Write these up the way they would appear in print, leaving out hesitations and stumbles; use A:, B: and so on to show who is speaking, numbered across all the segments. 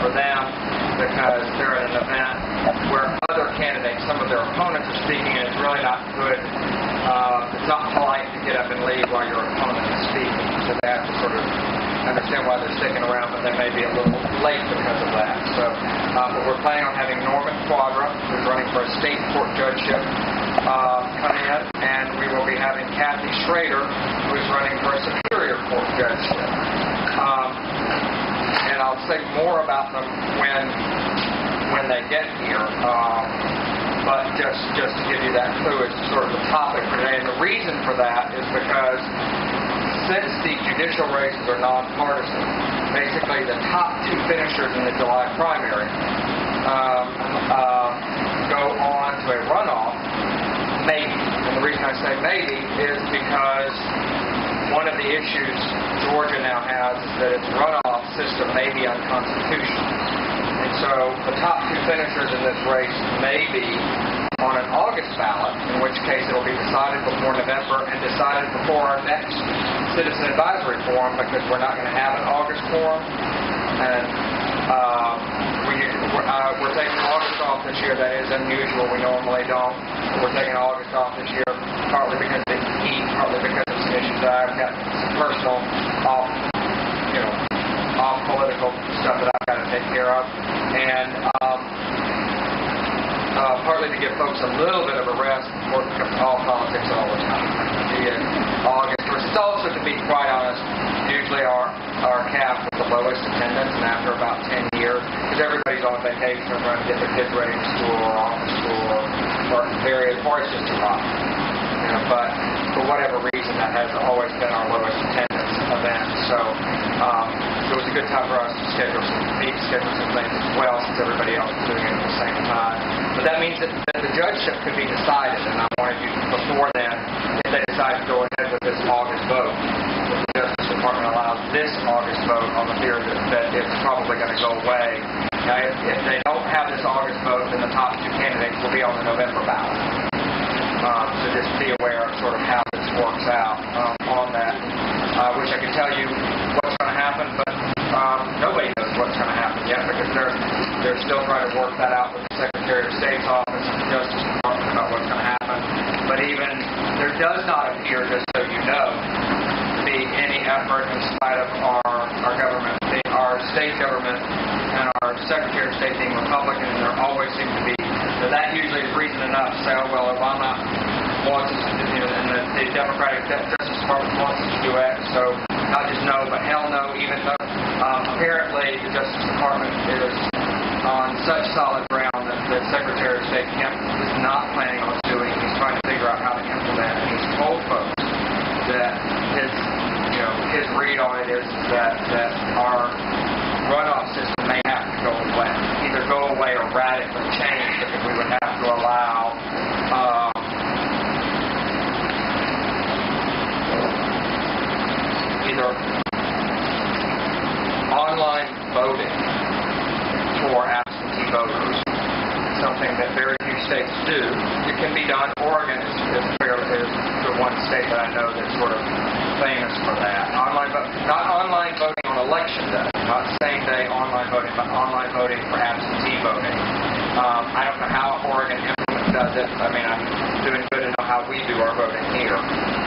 A: for them because they're at an event where other candidates, some of their opponents are speaking, and it's really not good. It's not polite to get up and leave while your opponent is speaking. So they have to sort of understand why they're sticking around, but they may be a little late because of that. So but we're planning on having Norman Quadra, who's running for a state court judgeship, come in, and we will be having Kathy Schrader, who is running for a Superior Court judgeship. And I'll say more about them when they get here. But just to give you that clue as to sort of the topic today. And the reason for that is because since the judicial races are nonpartisan, basically the top two finishers in the July primary go on to a runoff, maybe. And the reason I say maybe is because one of the issues Georgia now has is that its runoff system may be unconstitutional. And so the top two finishers in this race may be on an August ballot, in which case it will be decided before November and decided before our next Citizen Advisory Forum, because we're not going to have an August forum. And we're taking August off this year. That is unusual. We normally don't. But we're taking August off this year, partly because of the heat, partly because of some issues that I've got some personal off-political stuff that I've got to take care of. And partly to give folks a little bit of a rest before it becomes all politics all the time. August. It's also, to be quite honest, usually our CAF with the lowest attendance, and after about 10 years, because everybody's on vacation or trying to get their kids ready to school or off to school or various, or it's just too hot. But for whatever reason, that has always been our lowest attendance event. So it was a good time for us to schedule some things as well, since everybody else is doing it at the same time. But that means that the judgeship could be decided, and I wanted you before then, if they decide to go ahead with this August vote, the Justice Department allows this August vote on the theory that it's probably going to go away. Now, if they don't have this August vote, then the top two candidates will be on the November ballot. So just be aware of sort of how this works out on that. I wish I could tell you what's going to happen, but nobody knows what's going to happen yet, because they're still trying to work that out with the Secretary of State's office and the Justice Department about what's going to happen. But even there does not appear, just so you know, to be any effort in spite of our government, our state government, and our Secretary of State being Republican, and there always seems to be. So that usually is reason enough to say, oh, well, Obama wants us to do it, and the Democratic Justice Department wants us to do X, so not just no, but hell no, even though apparently the Justice Department is on such solid ground that the Secretary of State Kemp is not planning on doing. He's trying to figure out how to implement it. He's told folks that his read on it is that our runoff system may have to go away. Either go away or radically change, because we would have to allow either online voting for absentee voters, something that very few states do. It can be done. Oregon is the one state that I know that's sort of famous for that. Not online voting on election day, not same-day online voting, but online voting for absentee voting. I don't know how Oregon does it. I mean, I'm doing good to know how we do our voting here.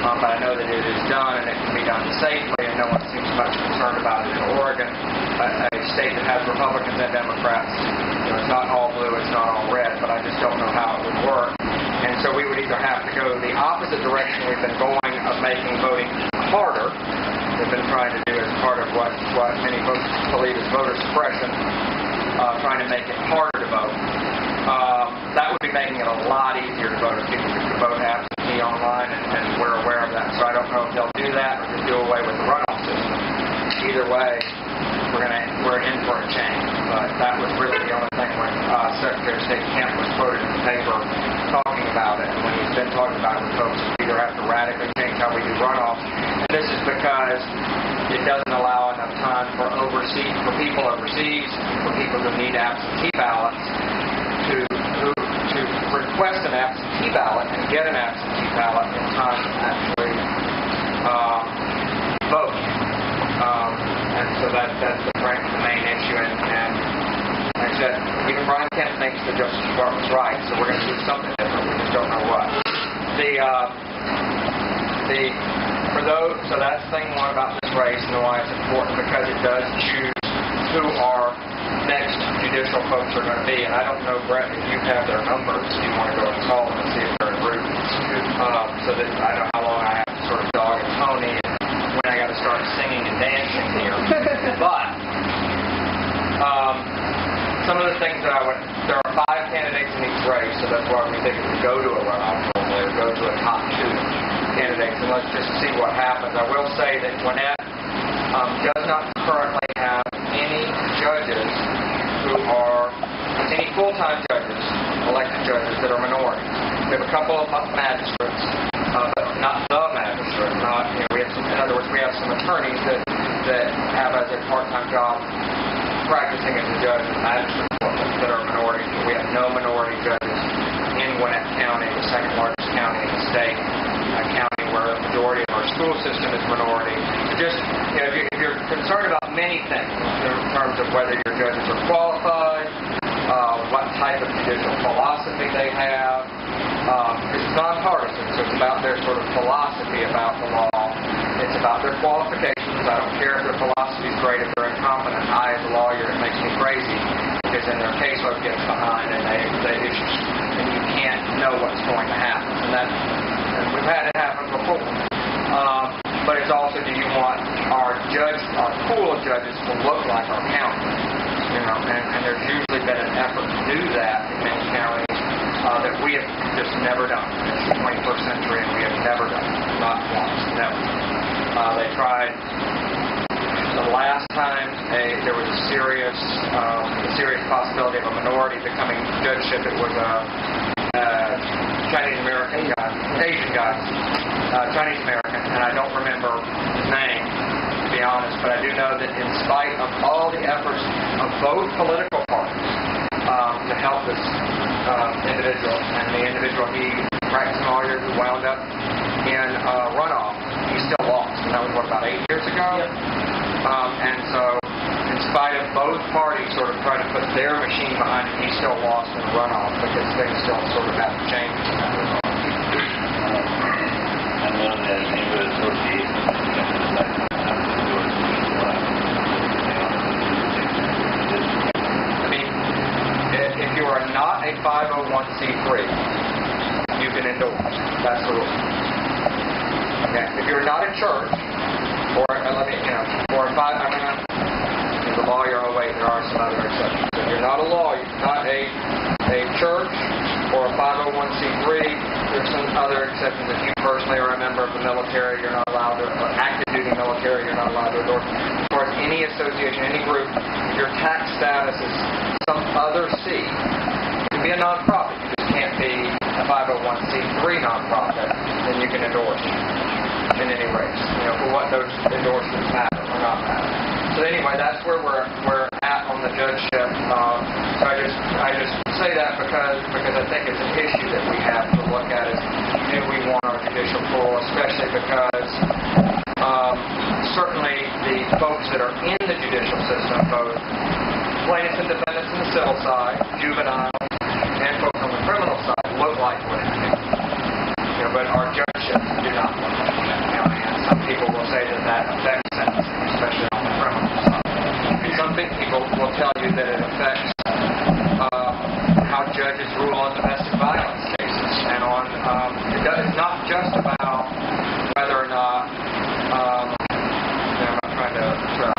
A: But I know that it is done, and it can be done safely, and no one seems much concerned about it in Oregon, a state that has Republicans and Democrats. It's not all blue, it's not all red, but I just don't know how it would work. And so we would either have to go the opposite direction we've been going of making voting harder. We've been trying to do as part of what many folks believe is voter suppression, trying to make it harder to vote. That would be making it a lot easier to vote if people could vote absentee online, and we're aware of that. So I don't know if they'll do that or just do away with the runoff system. Either way, we're in for a change. But that was really the only thing when Secretary of State Kemp was quoted in the paper talking about it. And when he's been talking about it with folks, we either have to radically change how we do runoff. And this is because it doesn't allow enough time for people overseas, for people who need absentee ballots, to request an absentee ballot and get an absentee ballot in time to actually vote. And so that's the main issue. And Like I said, even Brian Kemp thinks the Justice Department's right, so we're going to do something different. We just don't know what. So that's thing one about this race and why it's important, because it does choose who our next judicial folks are going to be. And I don't know, Brett, if you have their numbers, if you want to go and call them and see if they're in route, so that I know how long I have to sort of dog and pony and when I got to start singing and dancing here. But some of the things that there are 5 candidates in each race, so that's why we think it would go to a runoff normally, or go to a top 2 candidates, and let's just see what happens. I will say that Gwinnett does not currently have any judges any full-time judges, elected judges, that are minorities. We have a couple of magistrates, but not the magistrate. In other words, we have some attorneys that have as a part-time job practicing as a judge in magistrate court that are minorities, but we have no minority judges in Gwinnett County, the second largest county in the state, a county where a majority of our school system is minority. So just, if you're concerned about many things in terms of whether your judges are qualified, what type of judicial philosophy they have, it's nonpartisan, so it's about their sort of philosophy about the law. It's about their qualifications. I don't care if their philosophy is great, if they're incompetent. I, as a lawyer, it makes me crazy, because then their caseload gets behind and they issue, and you can't know what's going to happen. And we've had it happen before. But it's also, do you want our pool of judges to look like our county? And there's usually been an effort to do that in many counties that we have just never done. It's the 21st century, and we have never done it. Not once, never. They tried the last time there was a serious possibility of a minority becoming judgeship. It was a Chinese American guy, Asian guy, Chinese American, and I don't remember his name, to be honest, but I do know that in spite of all the efforts of both political parties to help this individual, and the individual, he practiced lawyer who wound up in runoff, he still lost, and that was about 8 years ago. Yep. And so, in spite of both parties sort of trying to put their machine behind it, he still lost in runoff because things still sort of have to change.
B: I know that neighborhood association
A: if you are not a 501c3, you can endorse. That's the rule. Okay. If you're not a church, or the lawyer, there are some other exceptions. If you're not a lawyer, not a church or a 501c3, there's some other exceptions. If you personally are a member of the military, you're not allowed to, or active duty military, you're not allowed to endorse. As far as any association, any group, if your tax status is some other C, you can be a nonprofit. You just can't be a 501c3 nonprofit, then you can endorse in any race. For what those endorsements matter or not matter. So anyway, that's where we're at on the judgeship. So I just say that because I think it's an issue that we have to look at is, do we want our judicial pool, especially because certainly the folks that are in the judicial system, both plaintiffs and defendants on the civil side, juveniles, and folks on the criminal side, look like Gwinnett County. But our judgeships do not look like Gwinnett County. And some people will say that affects sentencing, especially on the criminal side. Some people will tell you that it affects how judges rule on domestic violence cases. And it's not just about whether or not, I'm not trying to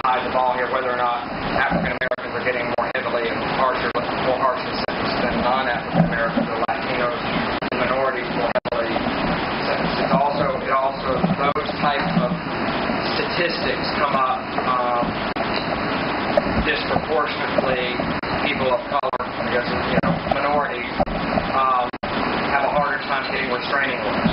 A: hide the ball here, whether or not African Americans are getting more heavily and more harshly sentenced than non-African Americans or Latinos and minorities more heavily sentenced. It also those types of statistics come up disproportionately. People of color, minorities, have a harder time getting restraining orders.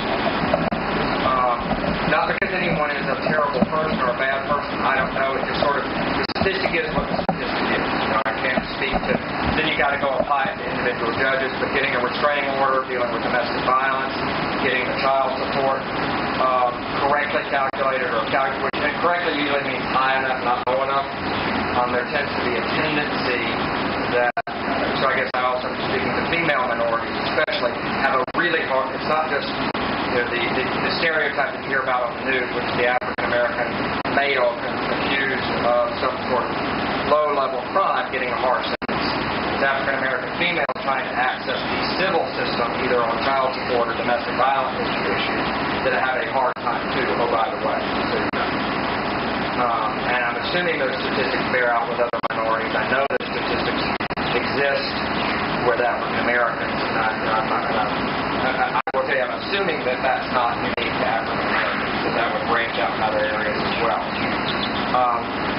A: Not because anyone is a terrible person or a bad person. I don't know. It just sort of, the statistic is what the statistic is. I can't speak to. Then you got to go apply it to individual judges. But getting a restraining order, dealing with domestic violence, getting the child support correctly calculated or calculated, and correctly usually means high enough, not low enough. There tends to be a tendency that, so I guess I also am speaking to female minorities especially, have a really hard, it's not just the stereotype that you hear about on the news, which is the African American male accused of some sort of low-level crime getting a harsh sentence. It's African American females trying to access the civil system, either on child support or domestic violence issues, that have a hard time too. Oh, by the way, so you know. And I'm assuming those statistics bear out with other minorities. I know those statistics exist with African Americans, and I will tell you, I'm assuming that that's not unique to African Americans, so that would branch out in other areas as well.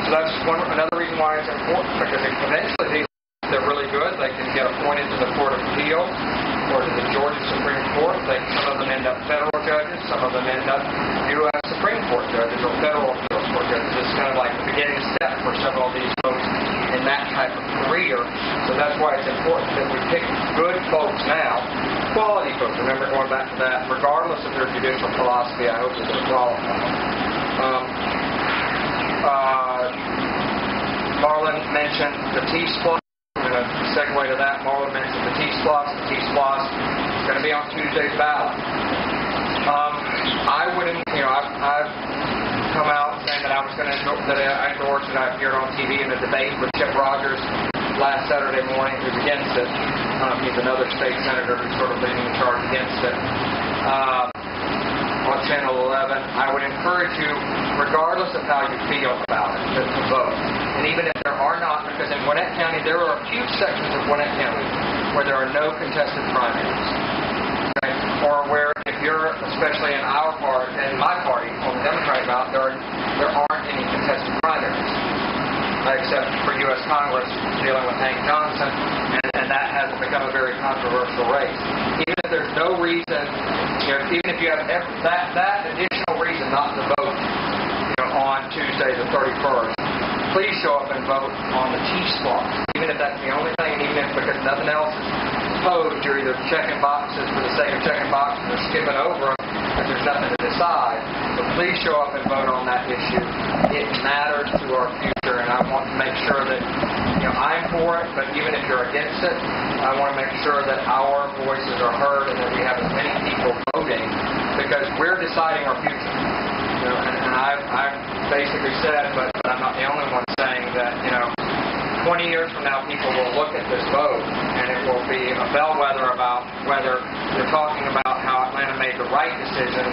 A: So that's another reason why it's important, because eventually they're really good. They can get appointed to the Court of Appeal or to the Georgia Supreme Court. Some of them end up federal judges, some of them end up U.S. Supreme Court judges or federal appeals court judges. It's kind of like the beginning step for several of these folks in that type of career. So that's why it's important that we pick good folks now, quality folks. Remember, going back to that, regardless of their judicial philosophy, I hope that they're qualified. Marlon mentioned the T-split. I'm going to segue to that. Marlon mentioned the T-splots. The T-splots is going to be on Tuesday's ballot. I wouldn't, I've come out saying that I was going to endorse it. I appeared on TV in a debate with Chip Rogers last Saturday morning, who's against it. He's another state senator who's sort of leading the charge against it. On Channel 11, I would encourage you, regardless of how you feel about it, to vote. And even if there are not, because in Gwinnett County, there are huge sections of Gwinnett County where there are no contested primaries. Okay? Or where, if you're, especially in our part, in my party, on the Democratic ballot, there aren't any contested primaries, except for U.S. Congress dealing with Hank Johnson, and that has become a very controversial race. Even if there's no reason, even if you have that additional reason not to vote, on Tuesday the 31st, please show up and vote on the T-spot. Even if that's the only thing, and even if because nothing else is posed, you're either checking boxes for the sake of checking boxes or skipping over them if there's nothing to decide. So please show up and vote on that issue. It matters to our future, and I want to make sure that, I'm for it, but even if you're against it, I want to make sure that our voices are heard and that we have as many people voting, because we're deciding our future. And I've basically said, but I'm not the only one saying that, 20 years from now, people will look at this vote, and it will be a bellwether about whether they're talking about how Atlanta made the right decision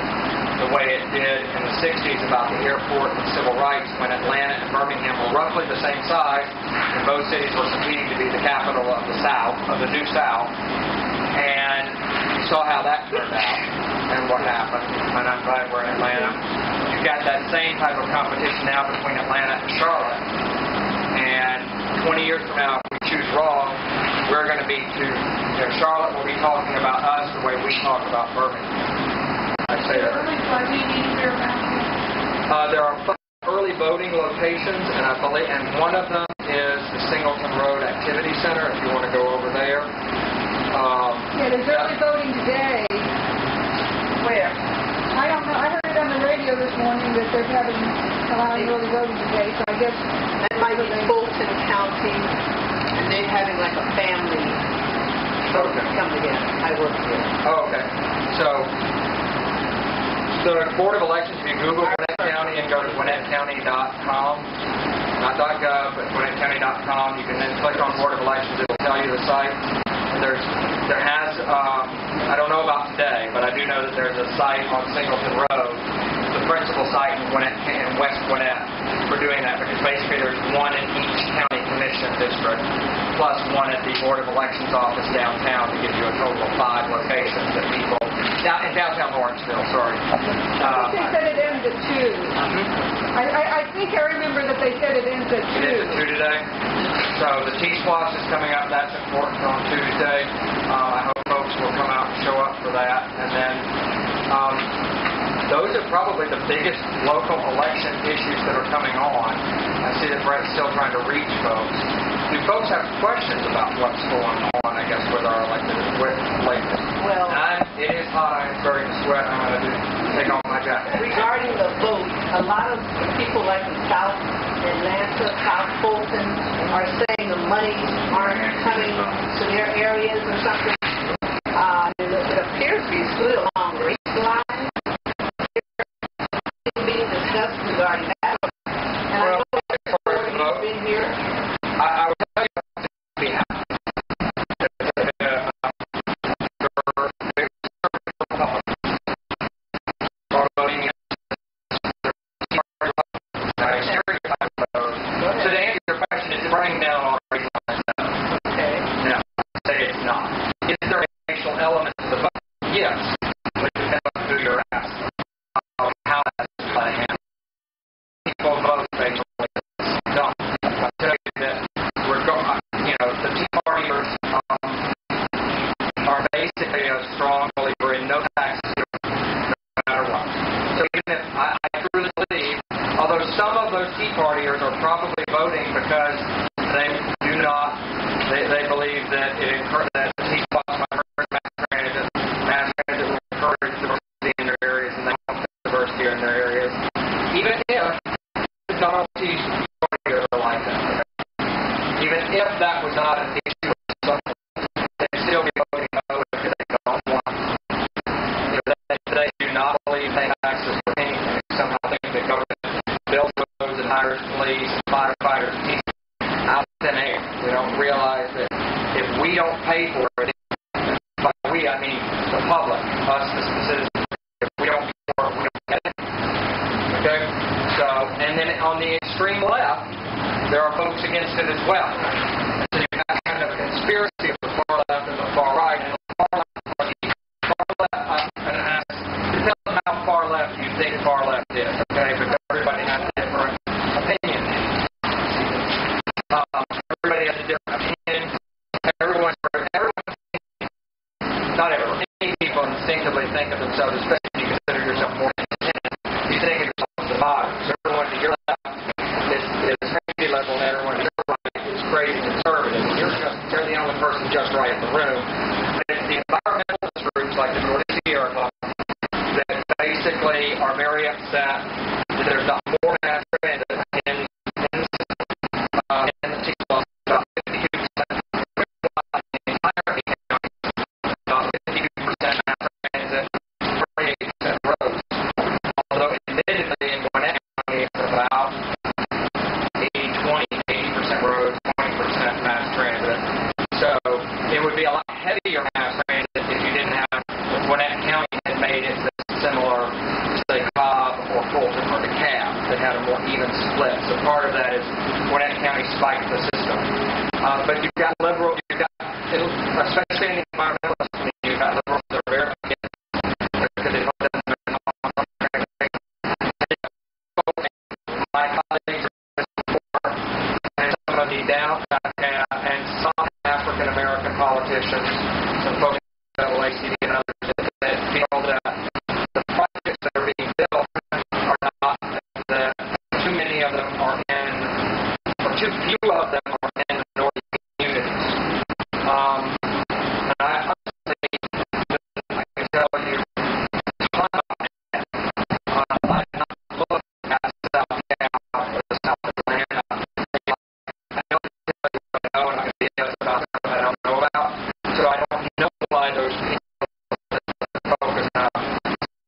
A: the way it did in the 60s about the airport and civil rights, when Atlanta and Birmingham were roughly the same size, and both cities were competing to be the capital of the South, of the New South. And you saw how that turned out and what happened, and I'm glad we're in Atlanta. You've got that same type of competition now between Atlanta and Charlotte. And 20 years from now, if we choose wrong, we're going to be Charlotte will be talking about us the way we talk about Birmingham. I say that. There are early voting locations, and I believe, and one of them is the Singleton Road Activity Center. If you want to go over there.
C: There's early voting today.
D: Where?
C: I don't know. I heard it on the radio this morning that they're allowing early voting today. So I guess
D: that might be Fulton County, and they're having like a family vote come together. I work here.
A: Oh, okay. So the Board of Elections, if you Google Gwinnett County and go to GwinnettCounty.com, not .gov, but GwinnettCounty.com, you can then click on Board of Elections. It will tell you the site. There has, I don't know about today, but I do know that there's a site on Singleton Road, the principal site in West Gwinnett, for doing that, because basically there's one in each county commission district, plus one at the Board of Elections office downtown to give you a total of 5 locations that people, in downtown Lawrenceville, sorry.
C: They said it ends at 2. I think I remember that they said it ends at 2.
A: It ends at 2 today. So the T-Splosh is coming up. That's important on Tuesday. I hope folks will come out and show up for that. And then those are probably the biggest local election issues that are coming on. I see that Brett's still trying to reach folks. Do folks have questions about what's going on, I guess, with our elected officials?
D: Well,
A: it is hot. I'm starting to sweat. I'm going to take off my jacket.
D: Regarding the vote, a lot of people like in South Atlanta, South Fulton, and are saying the monies aren't coming to their areas or something. It appears to be split along race lines. Being discussed regarding that. And I know you've been here.
A: I would tell you we have. So to answer your question, is it running down on race lines?
D: Okay.
A: No, I say it's not. Is there a racial element to the vote? Yes. But it depends on who you're asking. How that's playing out. People vote racially. No. I'll tell you that we're going, the Tea Partiers are basically a strong believer in no taxes, no matter what. So even if I truly believe, although some of those Tea Partiers are probably voting because they do not, they believe that that the Tea Party might encourage mass transit will encourage diversity in their areas, and they want diversity in their areas. Even if not all Tea Partiers are like that. Okay? Even if that was not an issue, they'd still be voting no because they don't want. They do not believe they have access to anything. Somehow think that government builds roads and hires police and firefighters and teachers out of thin air. We don't realize that if we don't pay for it, by we I mean the public, us the citizens, if we don't pay for it, we don't get it. Okay? So, and then on the extreme left, there are folks against it as well. So you have kind of a conspiracy of the far left and the far right. And the far left, depends on how far left you think far left is, okay? Because everybody has a different opinion. Everybody has a different opinion. Not everyone. Many people instinctively think of themselves, especially if you consider yourself more independent. You think of yourself as a moderate. So everyone to your left is crazy liberal, and everyone to your right is crazy conservative. You're the only person just right in the room. But it's the environmentalist groups like the Northern Sierra Club that basically are very upset that there's not more mass transit in the Tea Club. About 52% in the entire county. About 52% mass transit, 48% roads. Although admittedly in Gwinnett County it's about 80% roads, 20% mass transit. So it would be a lot heavier mass transit if you didn't have, if Gwinnett County had made it similar to, say, Cobb or Fulton or the CAF that had a more even split. So part of that is Gwinnett County spiked the system. But you've got liberal, especially in the environmentalist community, you've got liberals that are very against because they don't my colleagues and some of the down and some African American politicians, some folks at LACD and others that feel that the projects that are being built are not that too many of them are in, or too few of them are in the northern communities. And I honestly, I can tell you, I not look at South Cal or the South Atlanta. I don't tell you what I know, and I can be honest about stuff I don't know about. So I don't know why those people focus on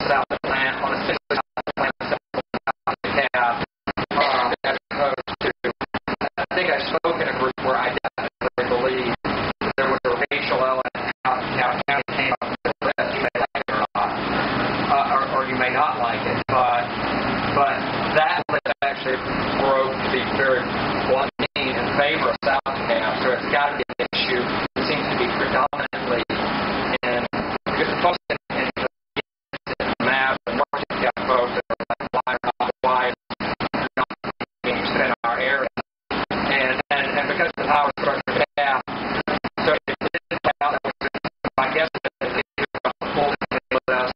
A: South Atlanta, on essentially South Atlanta, South Cal, as opposed to, I think I spoke in a group where I definitely believe that there was a racial element how Cal County came up with the rest. You may like it or not, or you may not like it, but that was actually broke to be very blunt in favor of South Cal, so it's got to be an issue that seems to be predominantly in, because the folks in the map, the North Cal folks that are like, why not being spent in our area, and because of the power structure they have, so it didn't count, my guess is that they do full with us,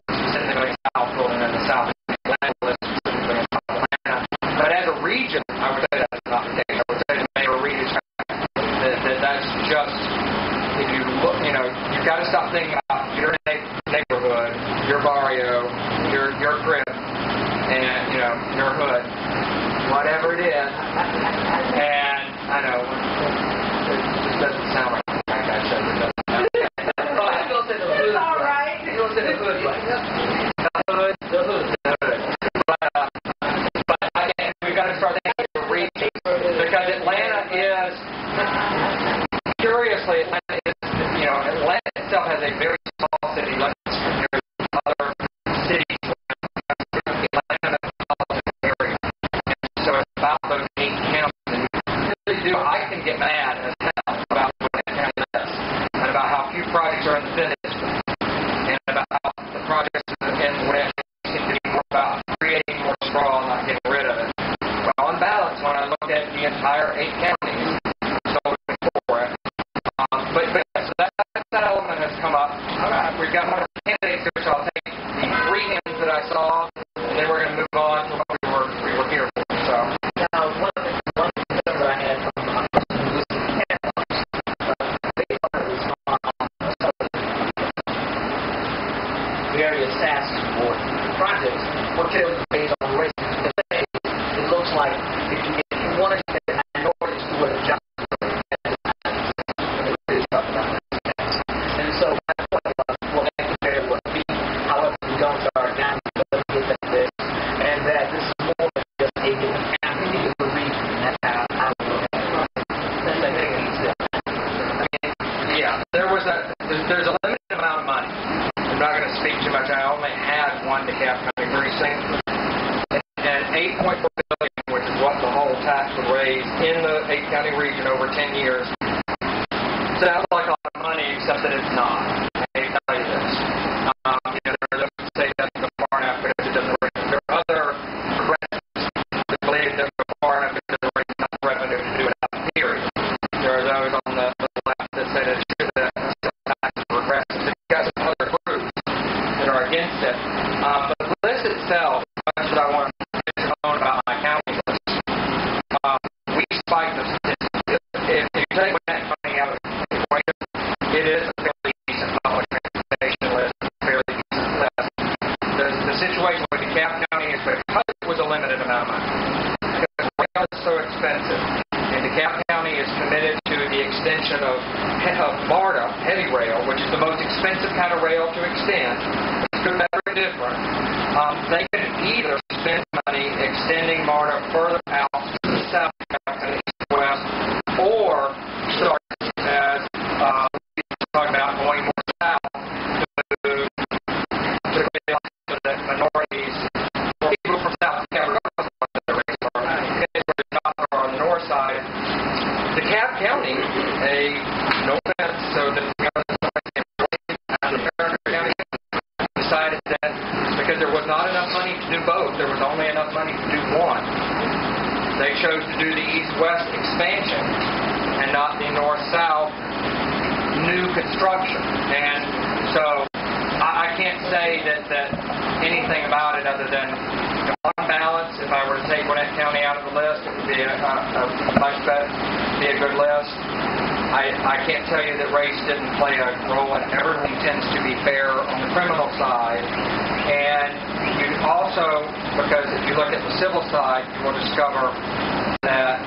A: specifically South Fulton and the South Atlanta, specifically in South Atlanta. But as a region, I would say that's not the case. I would say the major region that's just, if you look, you've got to stop thinking about your neighborhood, your barrio, your crib, and your hood, whatever it is, and I know. It just doesn't sound like I said it doesn't sound well, I feel in the hood.
D: It's all right.
A: It feels in the hood like the hood. But again, we've got to start thinking of regions because Atlanta is, curiously, Atlanta itself has a very small city. Like other cities, Atlanta metropolitan area. And so it's about those 8 counties. And we really do. I can get mad as hell about what that county is, and about how few projects are unfinished, and about how the projects in West seem to be more about creating more sprawl and not getting rid of it. But on balance, when I look at the entire 8 counties, so for it. So that element has come up. We've got more candidates here, so I'll take the 3 hands that I saw, and then we're going to move on to what we were here for. So.
E: Now, one of the concerns I had from various task force projects were clearly based on race. It looks like if you wanted to get minorities to a job, and so my point was, well, that compared to what we, however, we don't start down, and that this is more than just a given county, a given region. That's how I would look at it. That's I think it's
A: yeah, there's a limited amount of money. I'm not going to speak too much. I only had one DeKalb County precinct, and $8.4 billion, which is what the whole tax would raise in the 8-county region over 10 years. Sounds like a lot of money, except that it's not. I can tell you this. There are those who say that doesn't go far enough because it doesn't raise. There are other progressives who believe that go far enough because it doesn't raise enough revenue to do it out, period. There are those on the left that say that it should tax progressives. You've got some other groups that are against it. But the list itself, much that I want to own about my county list, we spike the statistics. If you take that money out of the equation, it is a fairly decent public transportation list, a fairly decent list. The situation with DeKalb County is because it was a limited amount of money, because rail is so expensive, and DeKalb County is committed to the extension of MARTA, heavy rail, which is the most expensive kind of rail to extend. It's good, better, and different. They can either spend money extending MARTA further out to the south, and east, west, or start as we were talking about going more south to the minorities, or people from south, regardless of what their race are, or on the north side. DeKalb County, no offense, so the county decided that because there was not enough money to do both, there was only enough money to do one. They chose to do the east-west expansion and not the north-south new construction. And so I can't say that anything about it other than on balance, if I were to take Gwinnett County out of the list, it would be a much better, be a good list. I can't tell you that race didn't play a role, and everything tends to be fair on the criminal side. And you also, because if you look at the civil side, you will discover that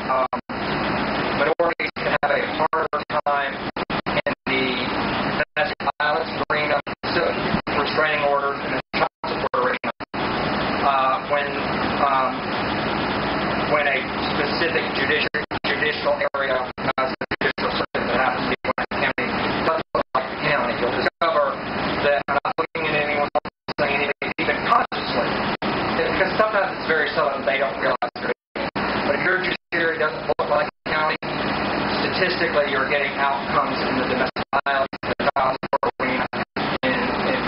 A: minorities can have a harder time in the domestic violence arena, restraining orders, and the child support arena. When a specific judicial area has a judicial system that happens to be Gwinnett County, doesn't look like the county, you'll discover that I'm not looking at anyone saying anything even consciously, because sometimes it's very subtle and they don't realize it. But if your judiciary doesn't look like the county, statistically you're getting outcomes in the domestic violence, the child support arena, in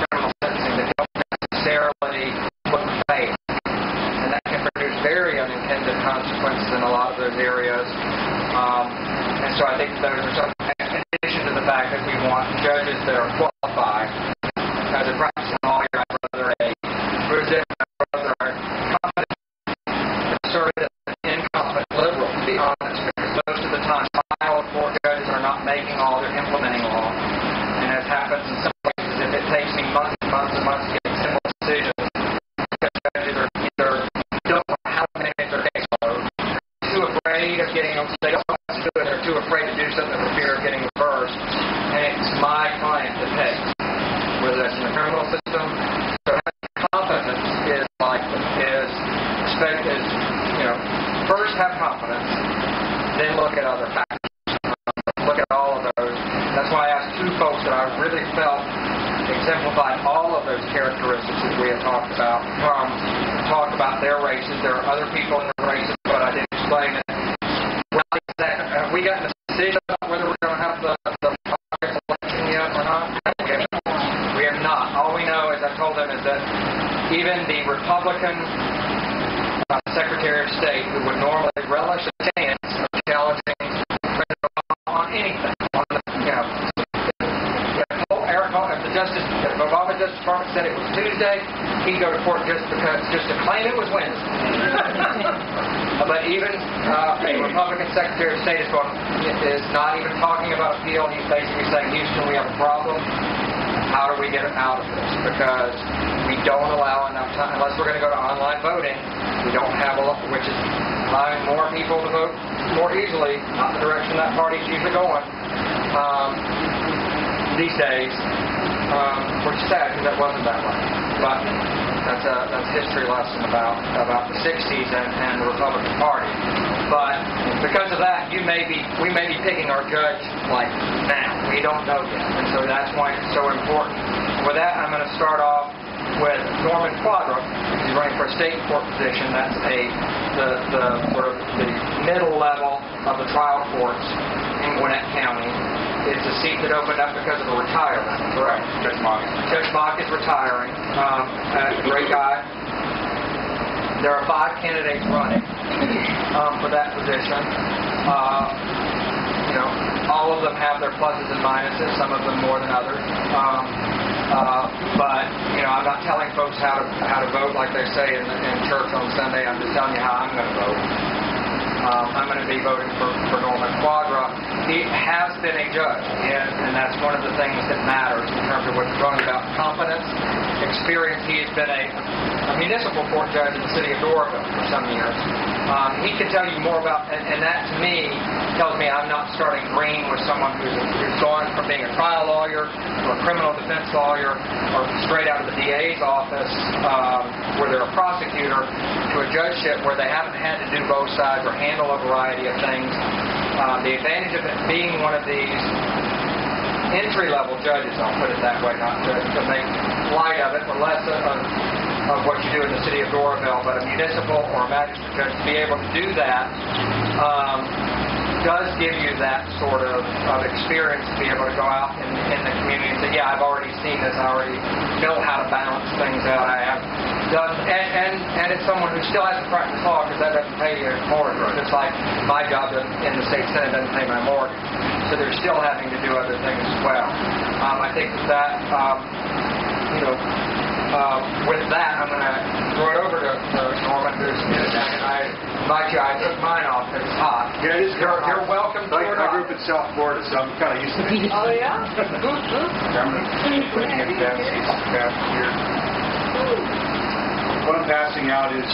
A: criminal sentencing that don't necessarily look fair. And that can produce very unintended consequences in a lot of those areas. And so I think those are some, in addition to the fact that we want judges that are qualified. As a practicing lawyer, I'd rather a present, I'd rather competent, conservative, incompetent liberal, to be honest, because most of the time trial court judges are not making law, they're implementing law. And as happens in some places, if it takes me months and months and months to get simple decisions, because judges are either don't know how to manage their caseload, too afraid of getting them, they don't want to too afraid to do something for fear of getting reversed, and it's my client that pays, whether that's in the criminal system. So having confidence is first have confidence, then look at other factors. Look at all of those. That's why I asked two folks that I really felt exemplified all of those characteristics that we have talked about. Talk about their races. There are other people in the races, but I didn't explain it. Have we gotten a decision about whether we're going to have the August election yet or not? We have not. All we know, as I told them, is that even the Republican Secretary of State, who would normally relish a chance of challenging President Obama on anything, if Obama's Justice Department said it was Tuesday, he'd go to court just to claim it was Wednesday. But even a Republican Secretary of State is not even talking about appeal. He's basically saying, Houston, we have a problem. How do we get out of this? Because we don't allow enough time, unless we're going to go to online voting, we don't have which is allowing more people to vote more easily, not the direction that party's usually going these days, which is sad because that wasn't that way. But that's a history lesson about the 60s and the Republican Party. But because of that, we may be picking our judge like now. We don't know yet, and so that's why it's so important. With that, I'm going to start off with Norman Quadra. He's running for a state court position. That's the sort of the middle level of the trial courts in Gwinnett County. It's a seat that opened up because of a retirement. Correct.
B: Judge Mock.
A: Judge Mock is retiring. A great guy. There are 5 candidates running for that position. All of them have their pluses and minuses. Some of them more than others. But I'm not telling folks how to vote like they say in church on Sunday. I'm just telling you how I'm going to vote. I'm going to be voting for Norman Quadra. He has been a judge, and that's one of the things that matters in terms of what you're talking about. Competence, experience. He has been a municipal court judge in the city of Doraville for some years. He can tell you more about, and that to me tells me I'm not starting green with someone who's gone from being a trial lawyer to a criminal defense lawyer or straight out of the DA's office where they're a prosecutor to a judgeship where they haven't had to do both sides or handle a variety of things. The advantage of it being one of these entry-level judges, I'll put it that way, not to make light of it, or less of what you do in the city of Doraville, but a municipal or a magistrate judge to be able to do that does give you that sort of experience to be able to go out in the community and say, yeah, I've already seen this, I already know how to balance things out. I have done, and it's someone who still has to practice law because that doesn't pay your mortgage. It's like my job in the state senate doesn't pay my mortgage, so they're still having to do other things as well. I think that with that, I'm going to throw it over to Norman, who's in a jacket. I invite you. I took mine off because it's hot.
F: Yeah, it is.
A: You're welcome to it.
F: I grew up in South Florida, so I'm kind of used to it.
D: Oh, yeah?
F: What I'm passing out is,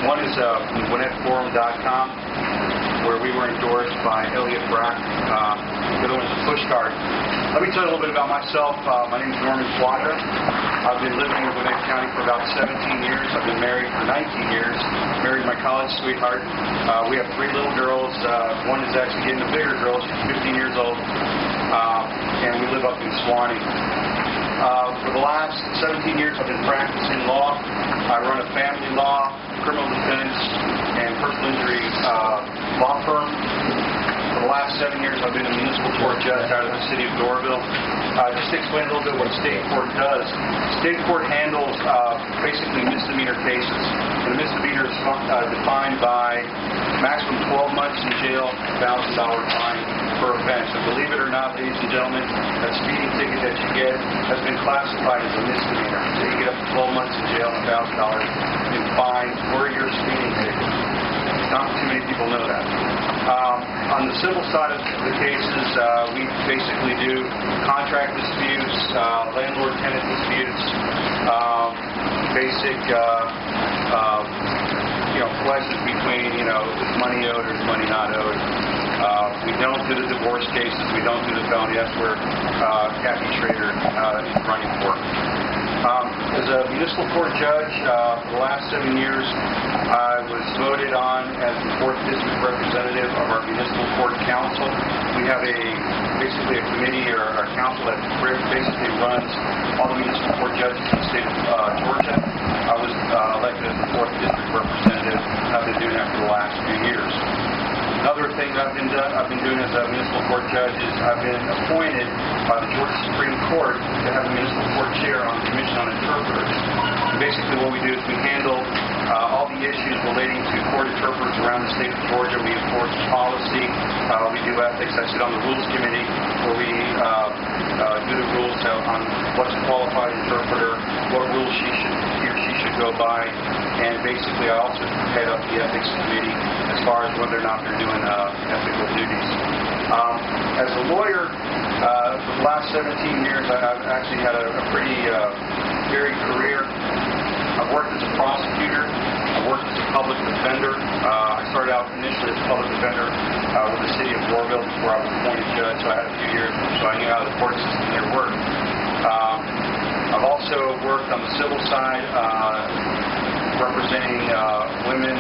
F: one is from GwinnettForum.com, where we were endorsed by Elliot Brack. The other one's a push card. Let me tell you a little bit about myself. My name is Norman Quadra. I've been living in Gwinnett County for about 17 years. I've been married for 19 years. Married my college sweetheart. We have 3 little girls. One is actually getting a bigger girl. She's 15 years old. And we live up in Swanee. For the last 17 years, I've been practicing law. I run a family law, criminal defense, and personal injury law firm. For the last 7 years, I've been a municipal court judge out of the city of Doraville. Just to explain a little bit what state court does. State court handles basically misdemeanor cases. And a misdemeanor is defined by maximum 12 months in jail, $1,000 fine per offense. And believe it or not, ladies and gentlemen, that speeding ticket that you get has been classified as a misdemeanor. So you get up to 12 months in jail and $1,000 in fine for your speeding ticket. Not too many people know that. On the civil side of the cases, we basically do contract disputes, landlord-tenant disputes, basic, clashes between, is money owed or is money not owed. We don't do the divorce cases. We don't do the felony. That's where Kathy Schrader is running for. As a municipal court judge, for the last 7 years, I was voted on as the 4th District representative of our municipal court council. We have basically a committee or a council that basically runs all the municipal court judges in the state of Georgia. I was elected as the 4th District representative. I've been doing that for the last few years. Another thing I've been doing as a municipal court judge is I've been appointed by the Georgia Supreme Court to have the municipal court chair on the Commission on Interpreters. And basically what we do is we handle all the issues relating to court interpreters around the state of Georgia. We enforce policy. We do ethics. I sit on the Rules Committee where we do the rules on what's a qualified interpreter, what rules he or she should go by, and basically I also head up the ethics committee as far as whether or not they're doing ethical duties. As a lawyer, for the last 17 years, I've actually had a pretty varied career. I've worked as a prosecutor. I've worked as a public defender. I started out initially as a public defender with the city of Warville before I was appointed judge, so I had a few years, so I knew how the court system there worked. I've also worked on the civil side, representing women,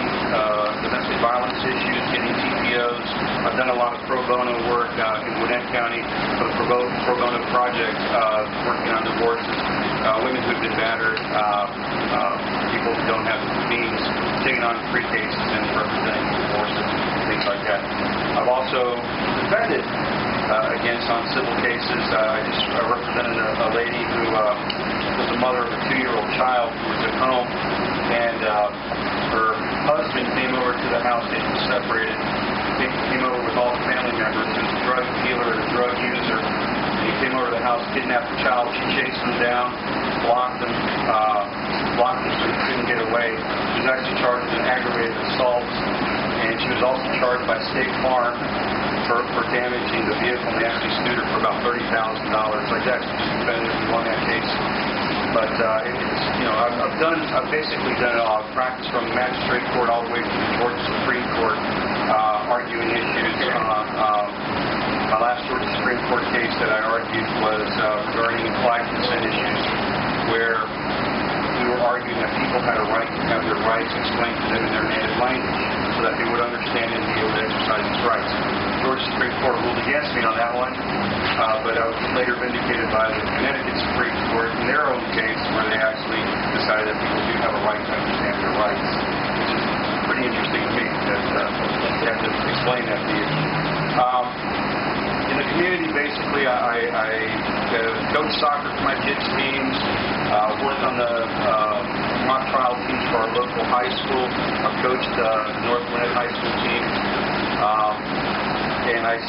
F: domestic violence issues, getting TPOs. I've done a lot of pro bono work in Gwinnett County for the pro bono project, working on divorces, women who've been battered, people who don't have the means, taking on free cases and representing divorces, things like that. I've also defended against on civil cases. I just represented a lady who was the mother of a 2-year-old child who was at home, and her husband came over to the house. They were separated. He came over with all the family members. He was a drug dealer, a drug user. And he came over to the house, kidnapped the child. She chased him down, blocked him so he couldn't get away. She was actually charged with an aggravated assault, and she was also charged by State Farm for damaging the vehicle. And they actually sued her for about $30,000. I was actually defended and won that case. But I've basically done it all. I've practiced from the magistrate court all the way to the Georgia Supreme Court, arguing issues. My last Georgia Supreme Court case that I argued was regarding implied consent issues, where we were arguing that people had a right to have their rights explained to them in their native language so that they would understand and be able to exercise these rights. The Georgia Supreme Court ruled against me on that one, but I was later vindicated by the Connecticut Supreme Court in their own case, where they actually decided that people do have a right to understand their rights, which is pretty interesting to me, because you have to explain that to you. In the community, basically, I coach soccer for my kids' teams, worked on the mock trial teams for our local high school. I've coached the North Gwinnett High School team. And I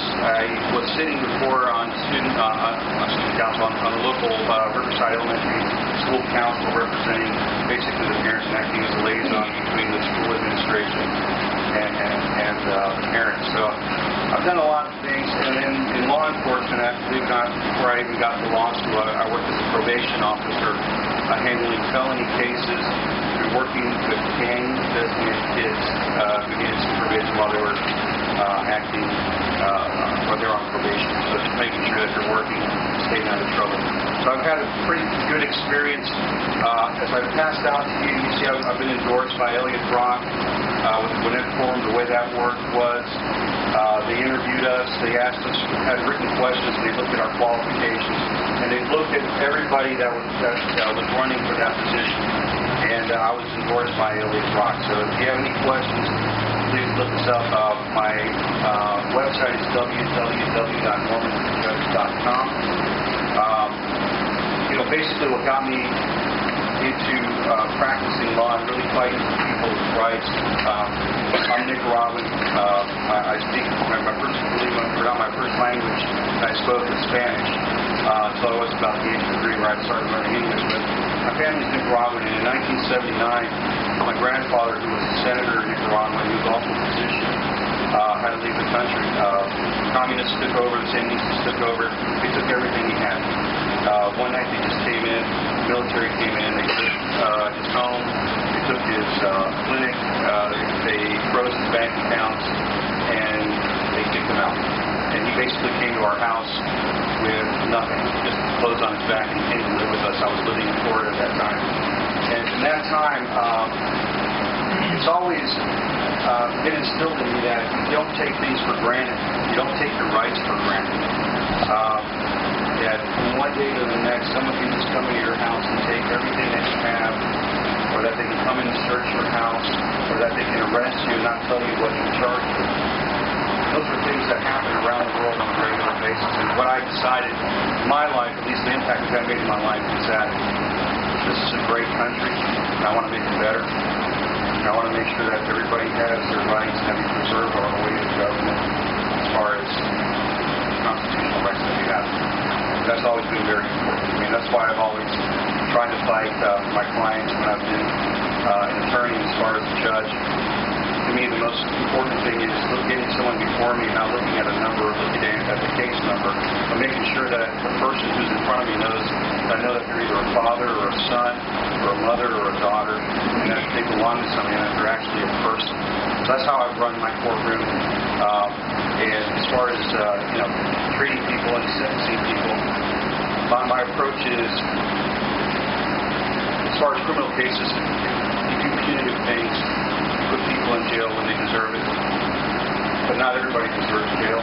F: was sitting before on student council on the local Riverside Elementary School Council, representing basically the parents and acting as a liaison between the school administration and the parents. So I've done a lot of things. And then in law enforcement, before I even got to law school, I worked as a probation officer, handling felony cases, and working with gang-designated kids who needed supervision while they were acting, while they're on probation. So just making sure that they're working, staying out of trouble. So I've had a pretty good experience. As I've passed out to you, you see I've been endorsed by Elliott Brock with the Gwinnett Forum. The way that worked was they interviewed us, they asked us, had written questions, and they looked at our qualifications, and they looked at everybody that was running for that position. And I was endorsed by Elliott Brock. So if you have any questions, please look us up. My website is www.normanjudge.com. Basically what got me into practicing law and really fighting for people's rights. I'm Nicaraguan. I speak, believe it or not, my first language I spoke is Spanish. So I was about the age of 3 where I started learning English. But my family's Nicaraguan, and in 1979, my grandfather, who was a senator in Nicaragua, who was also a physician, had to leave the country. Communists took over, the Sandinistas took over. They took everything he had. One night they just came in, the military came in, they took his home, they took his clinic, they froze his bank accounts, and they kicked him out. our house with nothing, just clothes on his back, and he came to live with us. I was living in Florida at that time. And in that time, it's always been instilled in me that you don't take things for granted. You don't take your rights for granted. That from one day to the next, someone can just come into your house and take everything that you have, or that they can come in and search your house, or that they can arrest you and not tell you what you're charged with. Those are things that happen around the world on a regular basis. And what I decided in my life, at least the impact that made in my life, is that this is a great country, and I want to make it better. And I want to make sure that everybody has their rights and that we preserve our way of government as far as constitutional rights that we have. That's always been very important to me. That's why I've always tried to fight for my clients when I've been an attorney as far as a judge. To me, the most important thing is getting someone before me, not looking at a number or looking at the case number, but making sure that the person who's in front of me knows that I know that they're either a father or a son or a mother or a daughter, and that they belong to somebody, and that they're actually a person. So that's how I've run my courtroom. And as far as treating people and sentencing people, my approach is, as far as criminal cases, you do punitive things. Put people in jail when they deserve it, but not everybody deserves jail.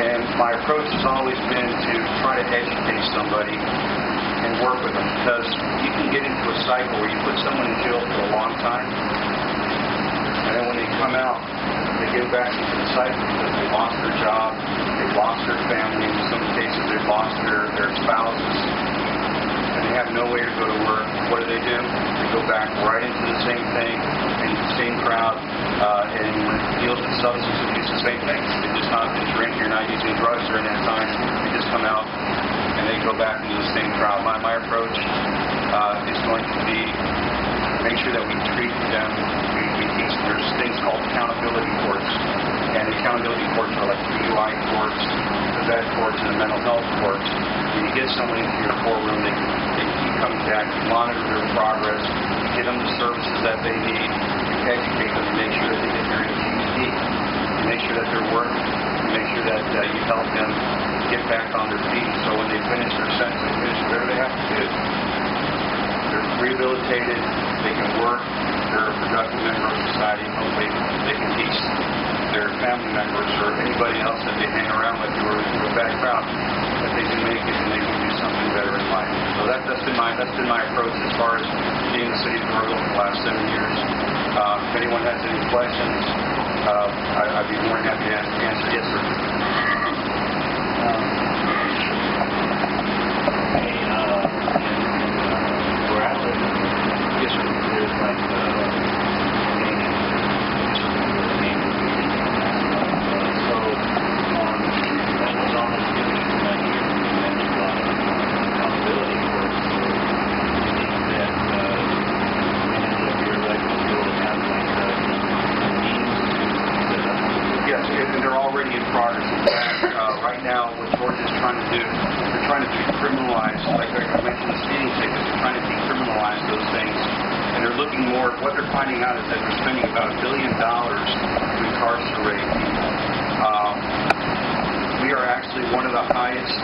F: And my approach has always been to try to educate somebody and work with them, because you can get into a cycle where you put someone in jail for a long time, and then when they come out, they get back into the cycle because they lost their job, they've lost their family, in some cases they've lost their spouses, and they have no way to go to work. What do? They go back right into the same thing, into the same crowd, and when it deals with substance abuse, the same thing. They're just not drinking, you're not using drugs during that time. They just come out and they go back into the same crowd. My approach is going to be make sure that we treat them. We teach there's things called accountability courts, and accountability courts are like the DUI courts, the vet courts, and the mental health courts. When you get someone into your courtroom, they keep coming back, you monitor their progress, you give them the services that they need, you educate them, you make sure that they get their GED, you make sure that they're working, you make sure that you help them get back on their feet, so when they finish their sentence, they finish whatever they have to do. They're rehabilitated, they can work, they're a productive member of society, and hopefully they can teach their family members or anybody else that they hang around with who are a bad crowd that they can make it and they can do something better in life. So that's been my approach as far as being in the city of Norville for the last 7 years. If anyone has any questions, I'd be more than happy to answer. Yes, sir.
B: Where I live, yes, sir. There's like
F: right now, what Georgia's trying to do, they're trying to decriminalize, like I mentioned, the speeding tickets. They're trying to decriminalize those things, and they're looking more. What they're finding out is that they're spending about $1 billion to incarcerate people. We are actually one of the highest.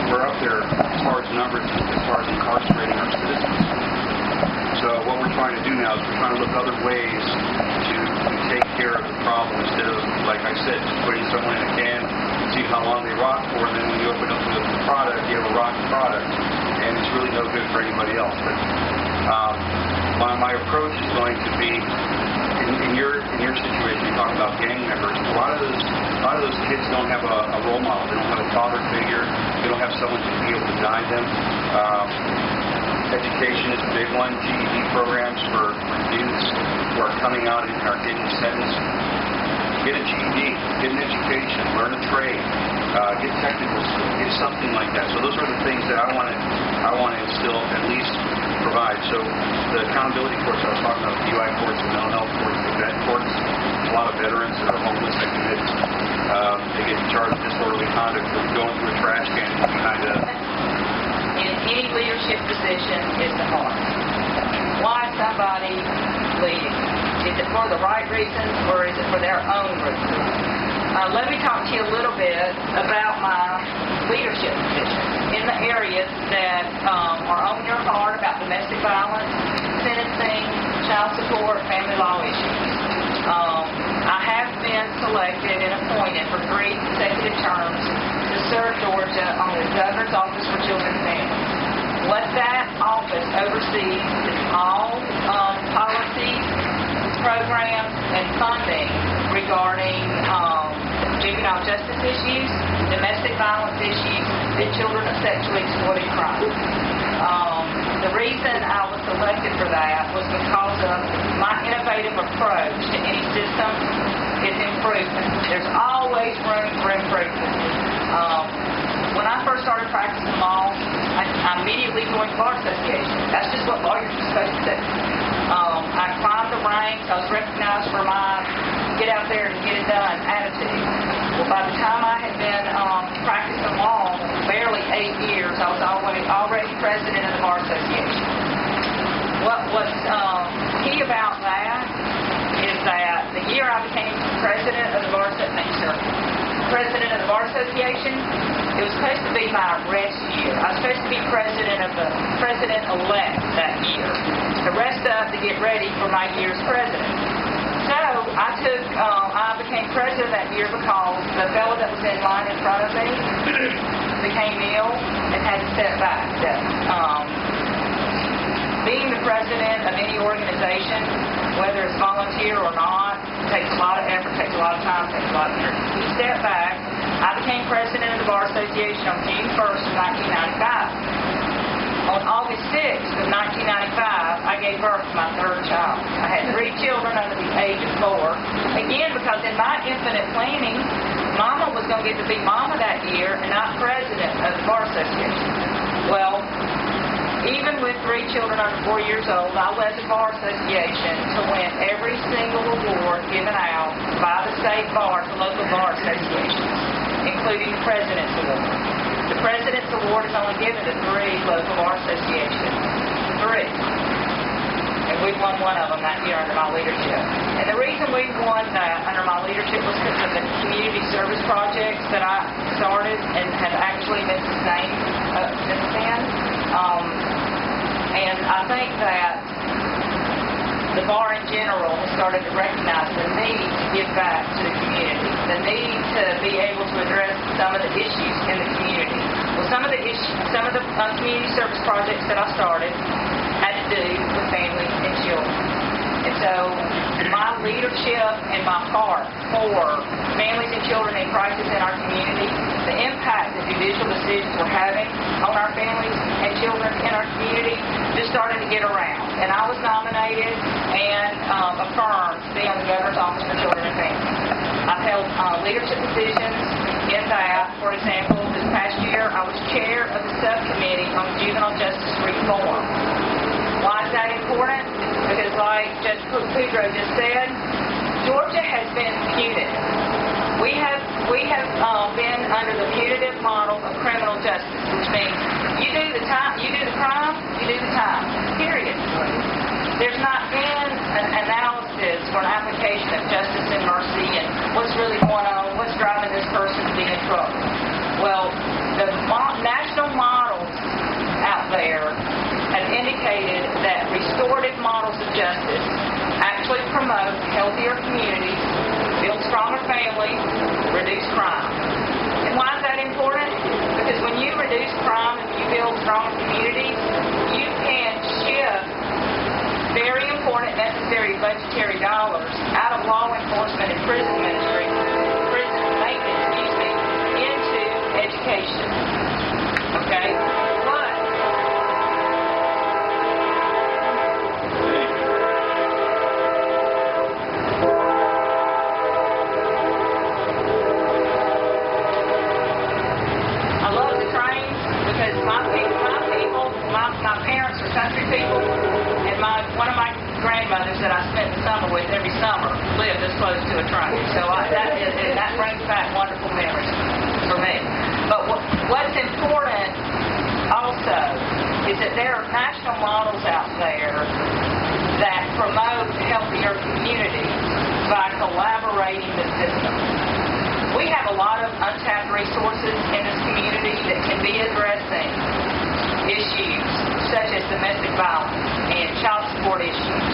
F: We're up there as far as numbers, as far as incarcerating our citizens. So what we're trying to do now is we're trying to look other ways to take care of the problem instead of, like I said, just putting someone in a can, see how long they rot for, and then when you open up the product, you have a rotten product, and it's really no good for anybody else. But my approach is going to be, in your situation, you talk about gang members. A lot of those kids don't have a role model. They don't have a father figure. They don't have someone to be able to guide them. Education is a big one. GED programs for youths who are coming out and are getting sentenced. Get a GED, get an education, learn a trade, get technical skills, get something like that. So those are the things that I want to instill, at least provide. So the accountability courts I was talking about, the DUI courts, the mental health courts, the vet courts, there's a lot of veterans that are homeless that commit, they get charged with disorderly conduct for going through a trash can behind a...
G: In any leadership position is the heart. Why somebody leading? Is it for the right reasons or is it for their own reasons? Let me talk to you a little bit about my leadership positions in the areas that are on your heart about domestic violence, sentencing, child support, family law issues. I have been selected and appointed for 3 consecutive terms to serve Georgia on the Governor's Office for Children and Families. What that office oversees is all policies, programs, and funding regarding juvenile justice issues, domestic violence issues, and children of sexually exploited crime. The reason I was selected for that was because of my innovative approach to any system is improvement. There's always room for improvement. When I first started practicing law, I immediately joined the Bar Association. That's just what lawyers are supposed to do. I climbed the ranks. I was recognized for my get out there and get it done attitude. Well, by the time I had been practicing law, barely 8 years, I was already president of the Bar Association. What was key about that is that the year I became president of the Bar Association, it was supposed to be my rest year. I was supposed to be president-elect that year. To rest up to get ready for my year as president. So I became president that year because the fellow that was in line in front of me became ill and had to step back. Being the president of any organization, whether it's volunteer or not, takes a lot of effort, takes a lot of time, takes a lot of energy. He stepped back. I became president of the Bar Association on June 1st of 1995. On August 6th of 1995, I gave birth to my 3rd child. I had 3 children under the age of 4. Again, because in my infinite planning, Mama was going to get to be Mama that year and not president of the Bar Association. Well, even with 3 children under 4 years old, I led the Bar Association to win every single award given out by the state bar to local bar associations, including the President's Award. The President's Award is only given to 3 local bar associations. 3. And we won one of them that year under my leadership. And the reason we won that under my leadership was because of the community service projects that I started and have actually been sustained since then. And I think that the bar in general has started to recognize the need to give back to the community, the need to be able to address some of the issues in the community. Well, some of the community service projects that I started had to do with families and children. And so my leadership and my heart for families and children in crisis in our community, the impact that judicial decisions were having on our families and children in our community just started to get around. And I was nominated and affirmed to be on the Governor's Office for Children and Families. I've held leadership positions in that. For example, this past year I was chair of the subcommittee on juvenile justice reform. Why is that important? Because like Judge Pedro just said, Georgia has been punitive. We have been under the punitive model of criminal justice, which means you do the crime, you do the time. Period. There's not been an analysis or an application of justice and mercy and what's really going on, what's driving this person to be in trouble. Well, the national models out there have indicated that restorative models of justice actually promote healthier communities, build stronger families, reduce crime. And why is that important? Because when you reduce crime and you build stronger communities, you can shift very important, necessary budgetary dollars out of law enforcement and prison maintenance, into education. Okay? But I love the trains because my parents are country people, and one of my grandmothers that I spent the summer with every summer lived this close to a train. So that brings back wonderful memories for me. But what's important also is that there are national models out there that promote healthier communities by collaborating the system. We have a lot of untapped resources in this community that can be addressing issues such as domestic violence and child support issues,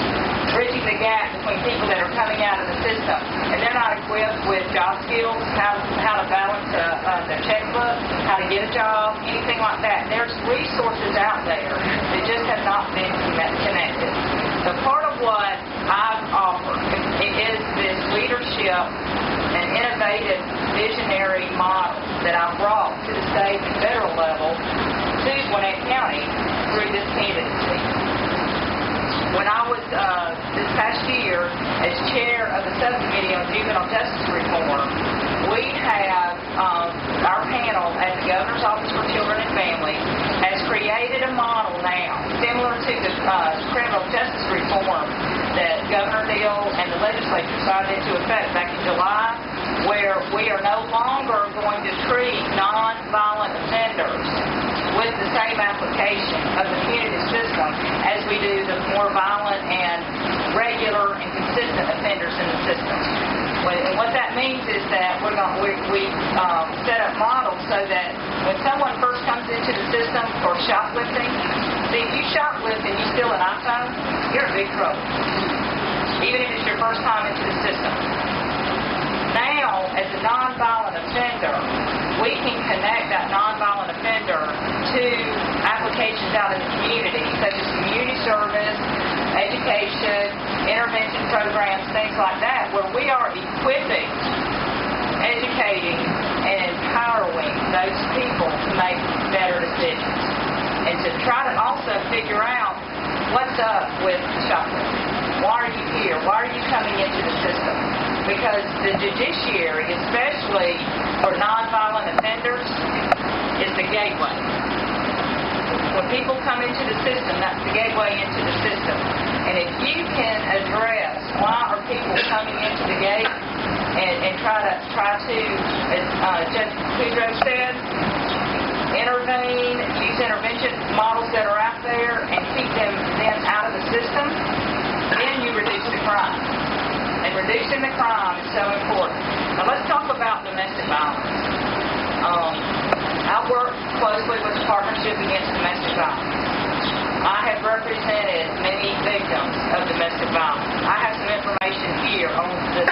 G: bridging the gap between people that are coming out of the system and they're not equipped with job skills, how to balance their checkbook, how to get a job, anything like that. There's resources out there that just have not been connected. So part of what I've offered is this leadership and innovative visionary model that I've brought to the state and federal level to Gwinnett County through this candidacy. When I was this past year as chair of the subcommittee on juvenile justice reform, we have our panel at the Governor's Office for Children and Families has created a model now similar to the criminal justice reform that Governor Deal and the legislature signed into effect back in July, where we are no longer going to treat nonviolent offenders with the same application of the punitive system as we do the more violent and regular and consistent offenders in the system. And what that means is that we set up models so that when someone first comes into the system for shoplifting, see, if you shoplift and you steal an iPhone, you're in big trouble, even if it's your first time into the system. Now, as a nonviolent offender, we can connect that nonviolent offender to applications out in the community, such as community service, education, intervention programs, things like that, where we are equipping, educating, and empowering those people to make better decisions. And to try to also figure out what's up with shoplifting. Why are you here? Why are you coming into the system? Because the judiciary, especially for nonviolent offenders, is the gateway. When people come into the system, that's the gateway into the system. And if you can address why are people coming into the gate and try to, as Judge Pedro said, intervene, use intervention models that are out there and keep them then out of the system, then you reduce the crime. And reducing the crime is so important. Now let's talk about domestic violence. I work closely with the Partnership Against Domestic Violence. I have represented many victims of domestic violence. I have some information here on the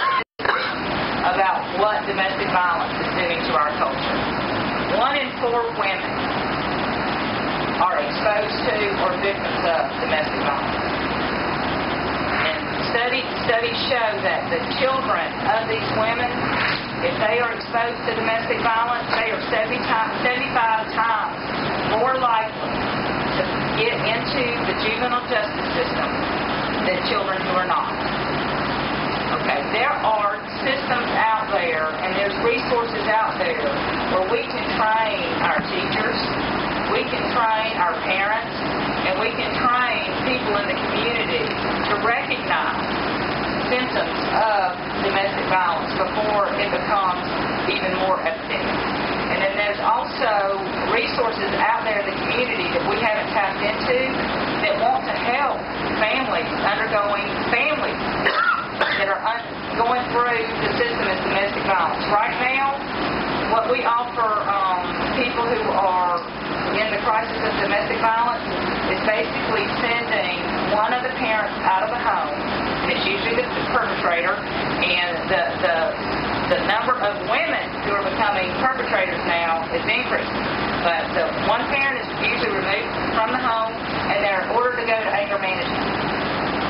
G: about what domestic violence is doing to our culture. 1 in 4 women are exposed to or victims of domestic violence. And studies show that the children of these women, if they are exposed to domestic violence, they are 75 times more likely to get into the juvenile justice system than children who are not. Okay, there are systems out there and there's resources out there where we can train our teachers, we can train our parents, and we can train people in the community to recognize symptoms of domestic violence before it becomes even more epidemic. And then there's also resources out there in the community that we haven't tapped into that want to help families that are going through the system of domestic violence. Right now, what we offer people who are in the crisis of domestic violence is basically sending one of the parents out of the home, and it's usually the perpetrator, and the number of women who are becoming perpetrators now is increasing. But the one parent is usually removed from the home, and they're ordered to go to anger management.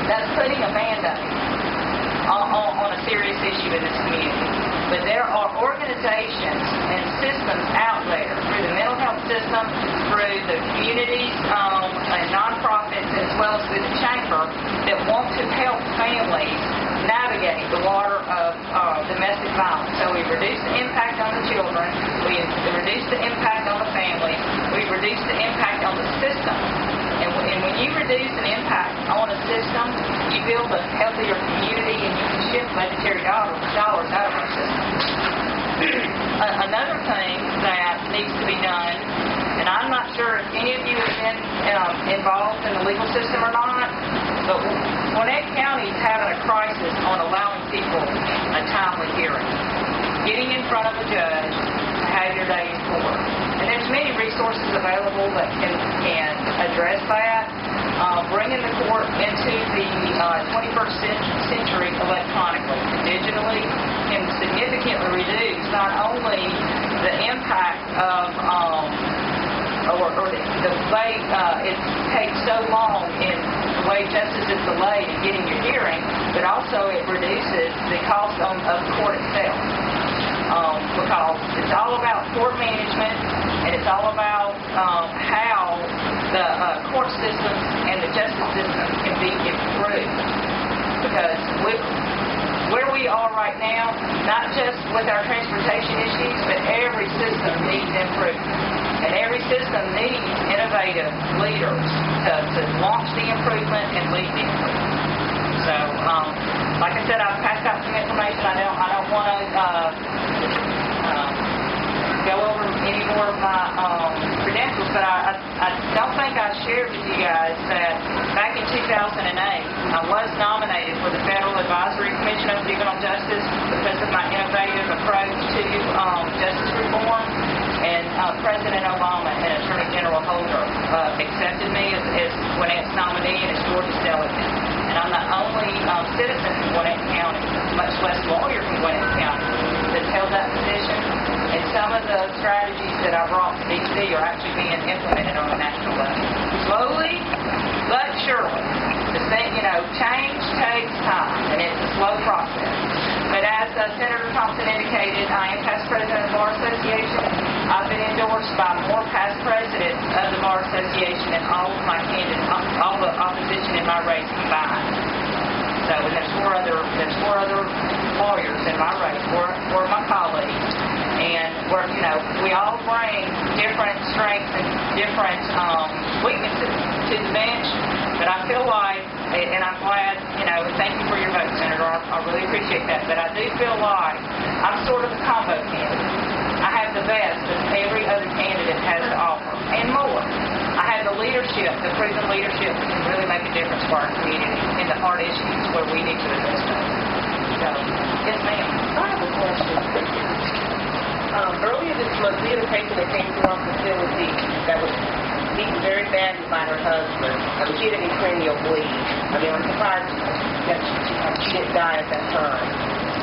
G: That's putting a Band-Aid on a serious issue in this community. But there are organizations and systems out there through the mental health system, through the communities and nonprofits, as well as through the chamber, that want to help families navigate the water of domestic violence. So we reduce the impact on the children, we reduce the impact on the families, we reduce the impact on the system. And when you reduce an impact on a system, you build a healthier community and you can shift budgetary dollars out of our system. Another thing that needs to be done, and I'm not sure if any of you have been involved in the legal system or not, but Gwinnett County is having a crisis on allowing people a timely hearing. getting in front of a judge to have your day in court. And there's many resources available that can address that. Bringing the court into the 21st century electronically, digitally, can significantly reduce not only the impact of or the way it takes so long in the way justice is delayed in getting your hearing, but also it reduces the cost of court itself. Because it's all about court management, and it's all about how the court systems and the justice system can be improved. Because where we are right now, not just with our transportation issues, but every system needs improvement. And every system needs innovative leaders to launch the improvement and lead the improvement. So, like I said, I've passed out some information. I don't want to go over any more of my credentials, but I don't think I shared with you guys that back in 2008, I was nominated for the Federal Advisory Commission on Juvenile Justice because of my innovative approach to justice reform. And President Obama and Attorney General Holder accepted me as Gwinnett's nominee and as Georgia's delegate. And I'm the only citizen from Gwinnett County, much less lawyer from Gwinnett County, that's held that position. And some of the strategies that I brought to D.C. are actually being implemented on a national level. Slowly, but surely. Change takes time, and it's a slow process. But as Senator Thompson indicated, I am past president of the Bar Association. I've been endorsed by more past presidents of the Bar Association than all of my candidates, all the opposition in my race combined. So, and there's four other lawyers in my race, four of my colleagues, and we all bring different strengths and different weaknesses to the bench. But I feel like, and I'm glad, and thank you for your vote, Senator. I really appreciate that. But I do feel like I'm sort of a combo candidate. I have the best that every other candidate has to offer, and more. I have the leadership, the proven leadership that can really make a difference for our community in the hard issues where we need to address those. So, yes, ma'am.
H: I have a question. Earlier this month, we had a patient that came to our facility that was beaten very badly by her husband. She had a cranial bleed. I'm surprised that she didn't die at that time.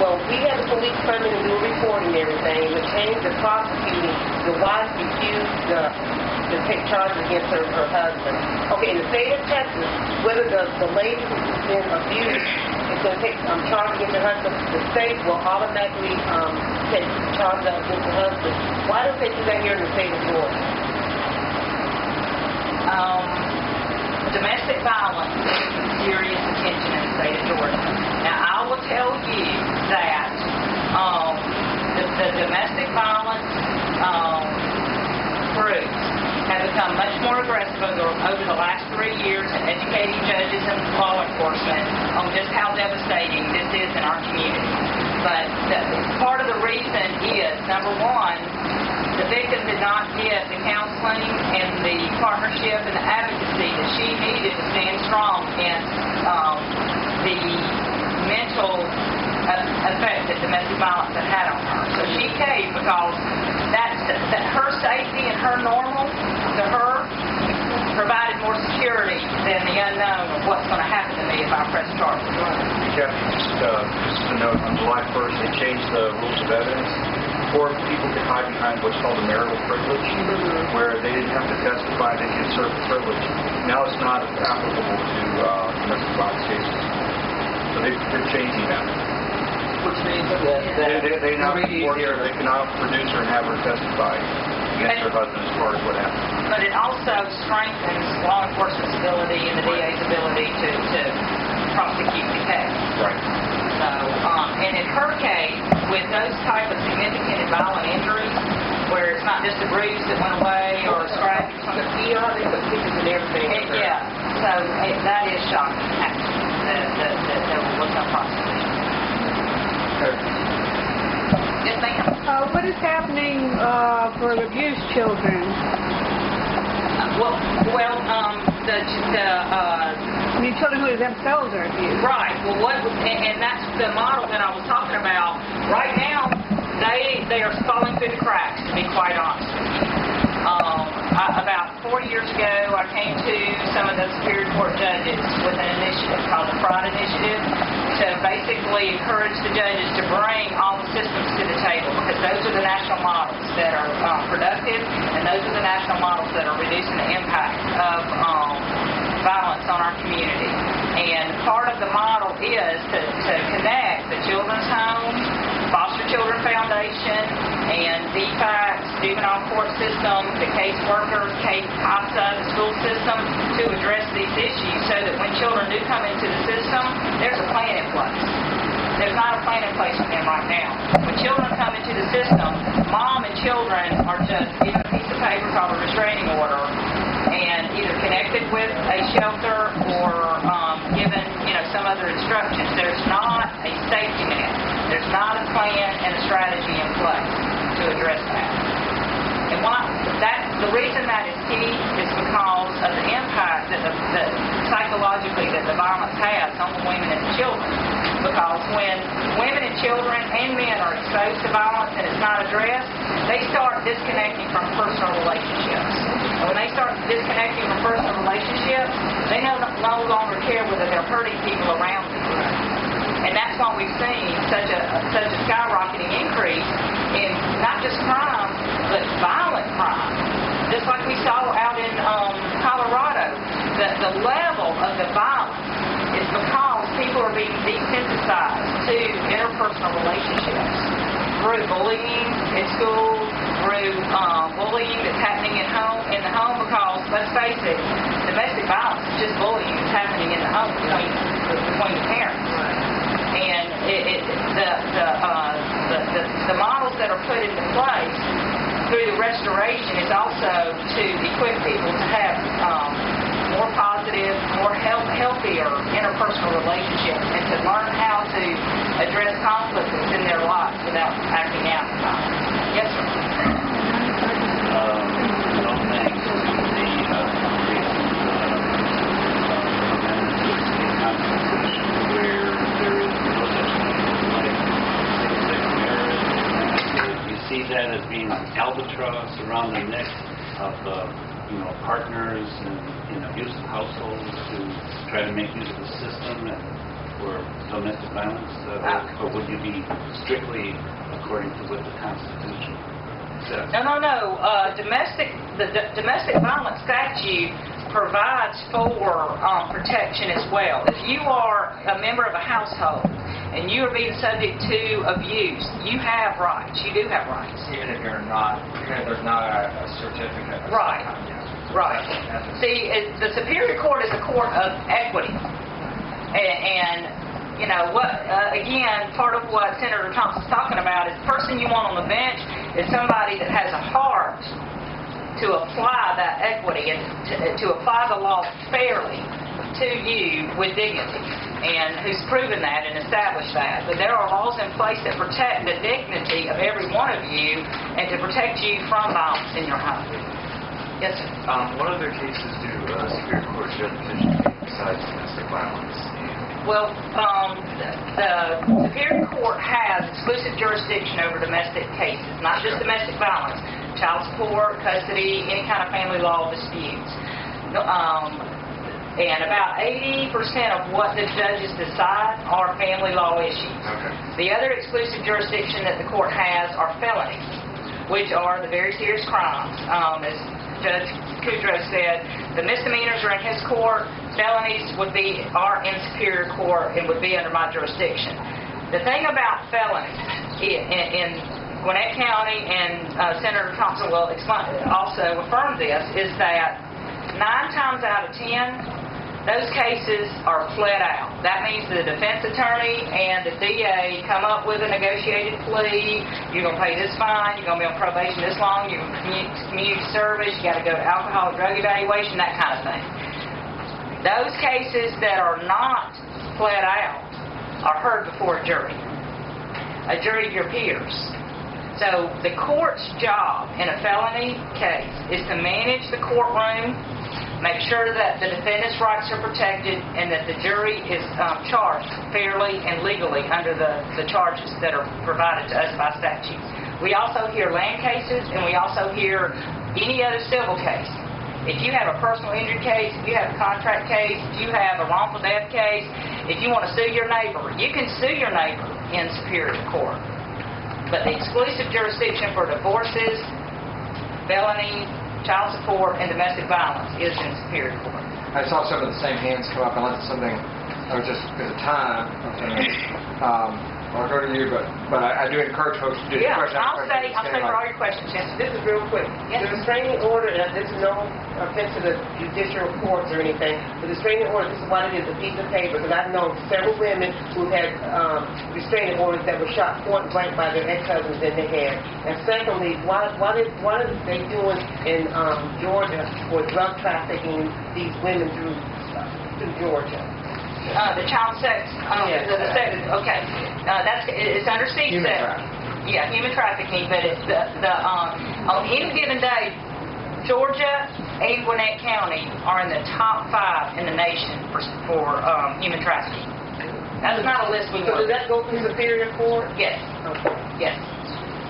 H: Well, we had the police come in and do a report and everything. When it came to prosecuting, the wife refused to take charges against her husband. Okay, in the state of Texas, whether the lady who's been abused is going to take charges against her husband, the state will automatically take charges against her husband. Why don't they do that here in the state of Georgia?
G: Domestic violence is serious attention in the state of Georgia. Now, I will tell you that the domestic violence groups have become much more aggressive over the last 3 years in educating judges and law enforcement on just how devastating this is in our community. But part of the reason is, number one, the victim did not get the counseling and the partnership and the advocacy that she needed to stand strong in the mental effect that domestic violence had on her. So she caved because that her safety and her normal to her provided more security than the unknown of what's going to happen to me if I press charges.
F: Just a note, on July 1st, they changed the rules of evidence. Before, people could hide behind what's called a marital privilege, where they didn't have to testify, they could assert the privilege. Now it's not applicable to domestic violence cases. So they're changing that.
E: Which means that
F: they now they cannot produce her and have her testify against her husband as far as what happened.
G: But it also strengthens law enforcement's ability and the DA's ability to prosecute the case.
F: Right.
G: So, and in her case, with those type of significant and violent injuries, where it's not just a bruise that went away or a scratch or something.
H: They put stitches and everything.
G: Yeah. So that is shocking, actually, that there was no prosecution. Yes, ma'am.
C: What is happening for abused children? Children who themselves are abused.
G: Right. Well, and that's the model that I was talking about. Right now, they they are falling through the cracks, to be quite honest. About 4 years ago, I came to some of the Superior Court judges with an initiative called the Fraud Initiative to basically encourage the judges to bring all the systems to the table, because those are the national models that are productive, and those are the national models that are reducing the impact of violence on our community. And part of the model is to connect the Children's Home, Foster Children Foundation, and DFACS, Juvenile Court System, the caseworkers, CAFSA, the school system, to address these issues so that when children do come into the system, there's a plan in place. There's not a plan in place for them right now. When children come into the system, mom and children are just given a piece of paper called a restraining order and either connected with a shelter or given, some other instructions. There's not a safety net. There's not a plan and a strategy in place to address that. And the reason that is key is because of the impact that psychologically that the violence has on the women and the children. Because when women and children and men are exposed to violence and it's not addressed, they start disconnecting from personal relationships. And when they start disconnecting from personal relationships, they no longer care whether they're hurting people around them. And that's why we've seen such a skyrocketing increase in not just crime, but violent crime. Just like we saw out in Colorado, the level of the violence is because people are being desensitized to interpersonal relationships through bullying in school, through bullying that's happening in the home. Because let's face it, domestic violence is just bullying that's happening in the home between the parents. And the models that are put into place through the restoration is also to equip people to have more positive, more healthier interpersonal relationships, and to learn how to address conflicts in their lives without acting out. Yes, sir.
B: Thanks to the where there is no such thing like same-sex marriage. You see that as being an albatross around the neck of partners in abusive households who try to make use of the system for domestic violence, or would you be strictly according to what the Constitution says?
G: No. The domestic violence statute provides for protection as well. If you are a member of a household and you are being subject to abuse, you have rights. You do have rights.
A: Even if there's not a certificate.
G: Right. Right. See, the Superior Court is a court of equity. And again, part of what Senator Thompson's talking about is the person you want on the bench is somebody that has a heart to apply that equity and to apply the law fairly to you with dignity, and who's proven that and established that. But there are laws in place that protect the dignity of every one of you and to protect you from violence in your home. Yes, sir.
I: What other cases do Superior Court judges take besides domestic violence?
G: Well, the Superior Court has exclusive jurisdiction over domestic cases, not just domestic violence, child support, custody, any kind of family law disputes. And about 80% of what the judges decide are family law issues.
I: Okay.
G: The other exclusive jurisdiction that the court has are felonies, which are the very serious crimes. As Judge Kudrow said, the misdemeanors are in his court, felonies are in Superior Court and would be under my jurisdiction. The thing about felonies in Gwinnett County, and Senator Thompson will also affirm this, is that 9 times out of 10, those cases are pled out. That means the defense attorney and the DA come up with a negotiated plea. You're going to pay this fine. You're going to be on probation this long. You're going to community service. You got to go to alcohol and drug evaluation, that kind of thing. Those cases that are not pled out are heard before a jury of your peers. So the court's job in a felony case is to manage the courtroom, make sure that the defendant's rights are protected, and that the jury is charged fairly and legally under the charges that are provided to us by statute. We also hear land cases, and we also hear any other civil case. If you have a personal injury case, if you have a contract case, if you have a wrongful death case, if you want to sue your neighbor, you can sue your neighbor in Superior Court. But the exclusive jurisdiction for divorces, felony, child support, and domestic violence is in Superior Court.
A: I saw some of the same hands come up, unless it's something, or just because of time. I'll go to you, but I do encourage folks to do the question.
G: I'll stay for all your questions. Yes.
H: This is real quick.
G: Yes.
H: The restraining order, and this is no offense to the judicial courts or anything, but the restraining order, this is what it is, a piece of paper, because I've known several women who had restraining orders that were shot point blank by their ex-husbands in the head. And secondly, what are they doing in Georgia for drug trafficking these women through Georgia?
G: The child sex, okay. It's under C6.
A: Human trafficking.
G: Yeah, human trafficking, but it's on any given day, Georgia and Gwinnett County are in the top 5 in the nation for human trafficking. That's not a list we
H: So
G: want.
H: does that go through Superior Court?
G: Yes.
H: Okay.
G: Yes.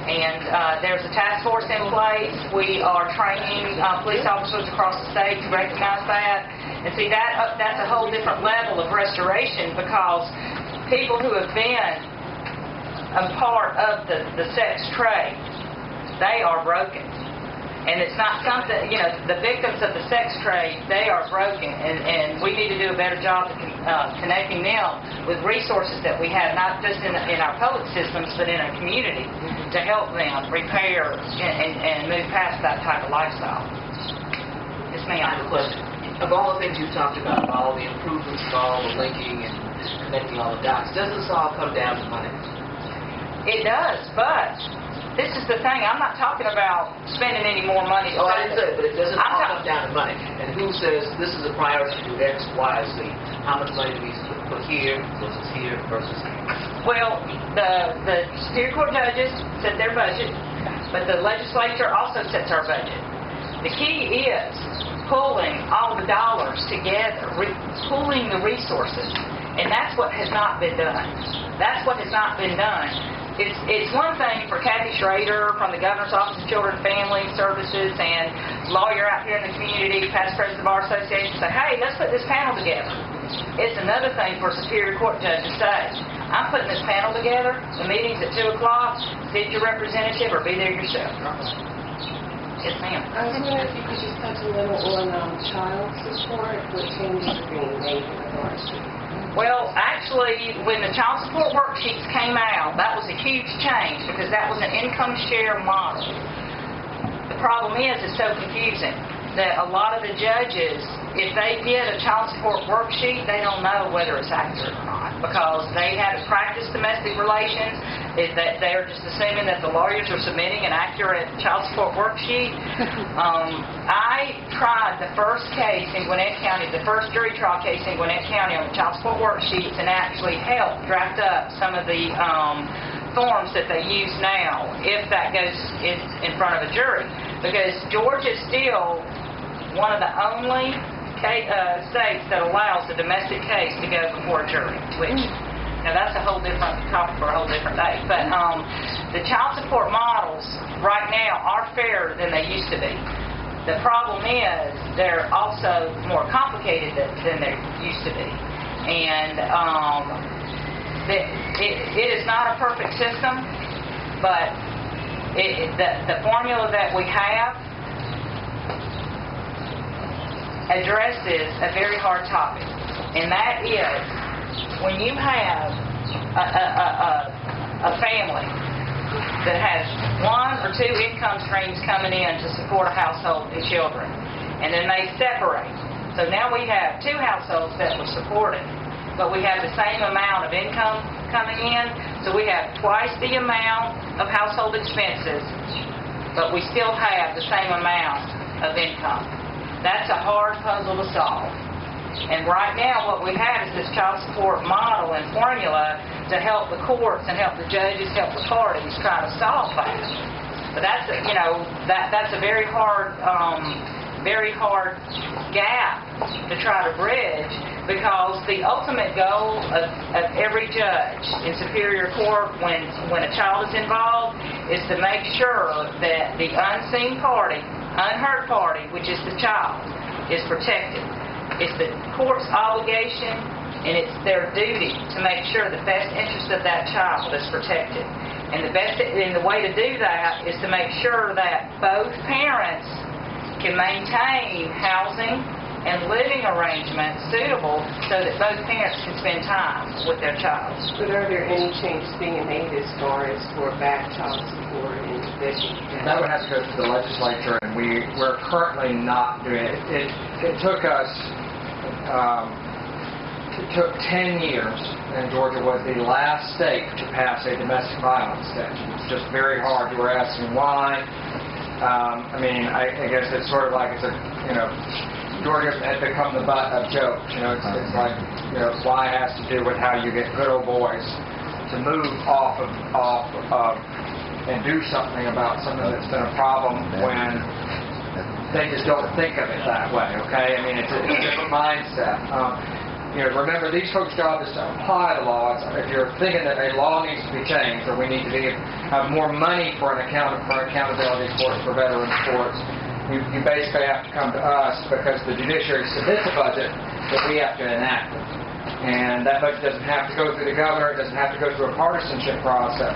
G: And there's a task force in place. We are training police officers across the state to recognize that. And see, that's a whole different level of restoration, because people who have been a part of the sex trade, they are broken. And it's not something, the victims of the sex trade, they are broken. And we need to do a better job of connecting them with resources that we have, not just in our public systems, but in our community, to help them repair and move past that type of lifestyle. Yes, ma'am.
E: I have a question. Of all the things you talked about, all the improvements, all the linking and connecting all the dots, does this all come down to money?
G: It does, but this is the thing. I'm not talking about spending any more money.
E: Oh, I didn't say it, but it doesn't all come down to money. And who says this is a priority to do X, Y, Z? How much money do we put here versus here versus here?
G: Well, the Superior Court judges set their budget, but the legislature also sets our budget. The key is pulling all the dollars together, pooling the resources, and that's what has not been done. That's what has not been done. It's one thing for Kathy Schrader from the Governor's Office of Children and Family Services and lawyer out here in the community, past president of the Bar Association, say, hey, let's put this panel together. It's another thing for Superior Court judges to say, I'm putting this panel together, the meeting's at 2 o'clock, send your representative or be there yourself. Yes, ma'am.
J: I was wondering if you could just touch a little on child support, what changes are being made in regards to.
G: Well, actually, when the child support worksheets came out, that was a huge change, because that was an income share model. The problem is, it's so confusing that a lot of the judges, if they get a child support worksheet, they don't know whether it's accurate or not, because they haven't practiced domestic relations. They're just assuming that the lawyers are submitting an accurate child support worksheet. I tried the first case in Gwinnett County, the first jury trial case in Gwinnett County on the child support worksheets, and actually helped draft up some of the forms that they use now, if that goes in front of a jury. Because Georgia is still one of the only states that allows the domestic case to go before a jury, which... Now, that's a whole different topic for a whole different day. But the child support models right now are fairer than they used to be. The problem is they're also more complicated than they used to be. And it is not a perfect system, but the formula that we have addresses a very hard topic. And that is, when you have a family that has 1 or 2 income streams coming in to support a household and children, and then they separate. So now we have 2 households that were supported, but we have the same amount of income coming in, so we have twice the amount of household expenses, but we still have the same amount of income. That's a hard puzzle to solve. And right now what we have is this child support model and formula to help the courts and help the judges, help the parties try to solve that. But that's that's a very hard gap to try to bridge, because the ultimate goal of every judge in Superior Court when a child is involved is to make sure that the unseen party, unheard party, which is the child, is protected. It's the court's obligation and it's their duty to make sure the best interest of that child is protected. And the way to do that is to make sure that both parents can maintain housing and living arrangements suitable so that both parents can spend time with their child.
J: But are there any changes being made as far as for back child support and education?
A: That would have to go to the legislature, and we're currently not doing it. It took us, it took 10 years, and Georgia was the last state to pass a domestic violence statute. It's just very hard. You were asking why. I guess it's sort of like Georgia had become the butt of jokes. It's like, why has to do with how you get good old boys to move off of and do something about something that's been a problem when they just don't think of it that way. Okay, it's a different mindset. Remember, these folks' job is to apply the law. If you're thinking that a law needs to be changed, or we need to have more money for accountability courts for veteran courts, you basically have to come to us because the judiciary submits a budget that we have to enact it. And that budget doesn't have to go through the governor. It doesn't have to go through a partisan process,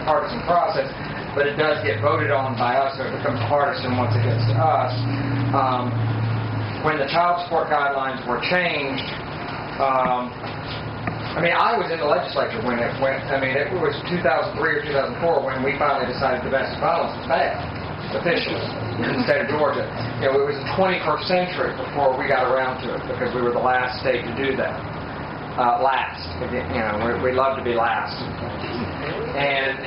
A: but it does get voted on by us, so it becomes partisan once it gets to us. When the child support guidelines were changed, I was in the legislature when it went. It was 2003 or 2004 when we finally decided domestic violence was bad, officially, in the state of Georgia. It was the 21st century before we got around to it because we were the last state to do that. Last. We love to be last. And,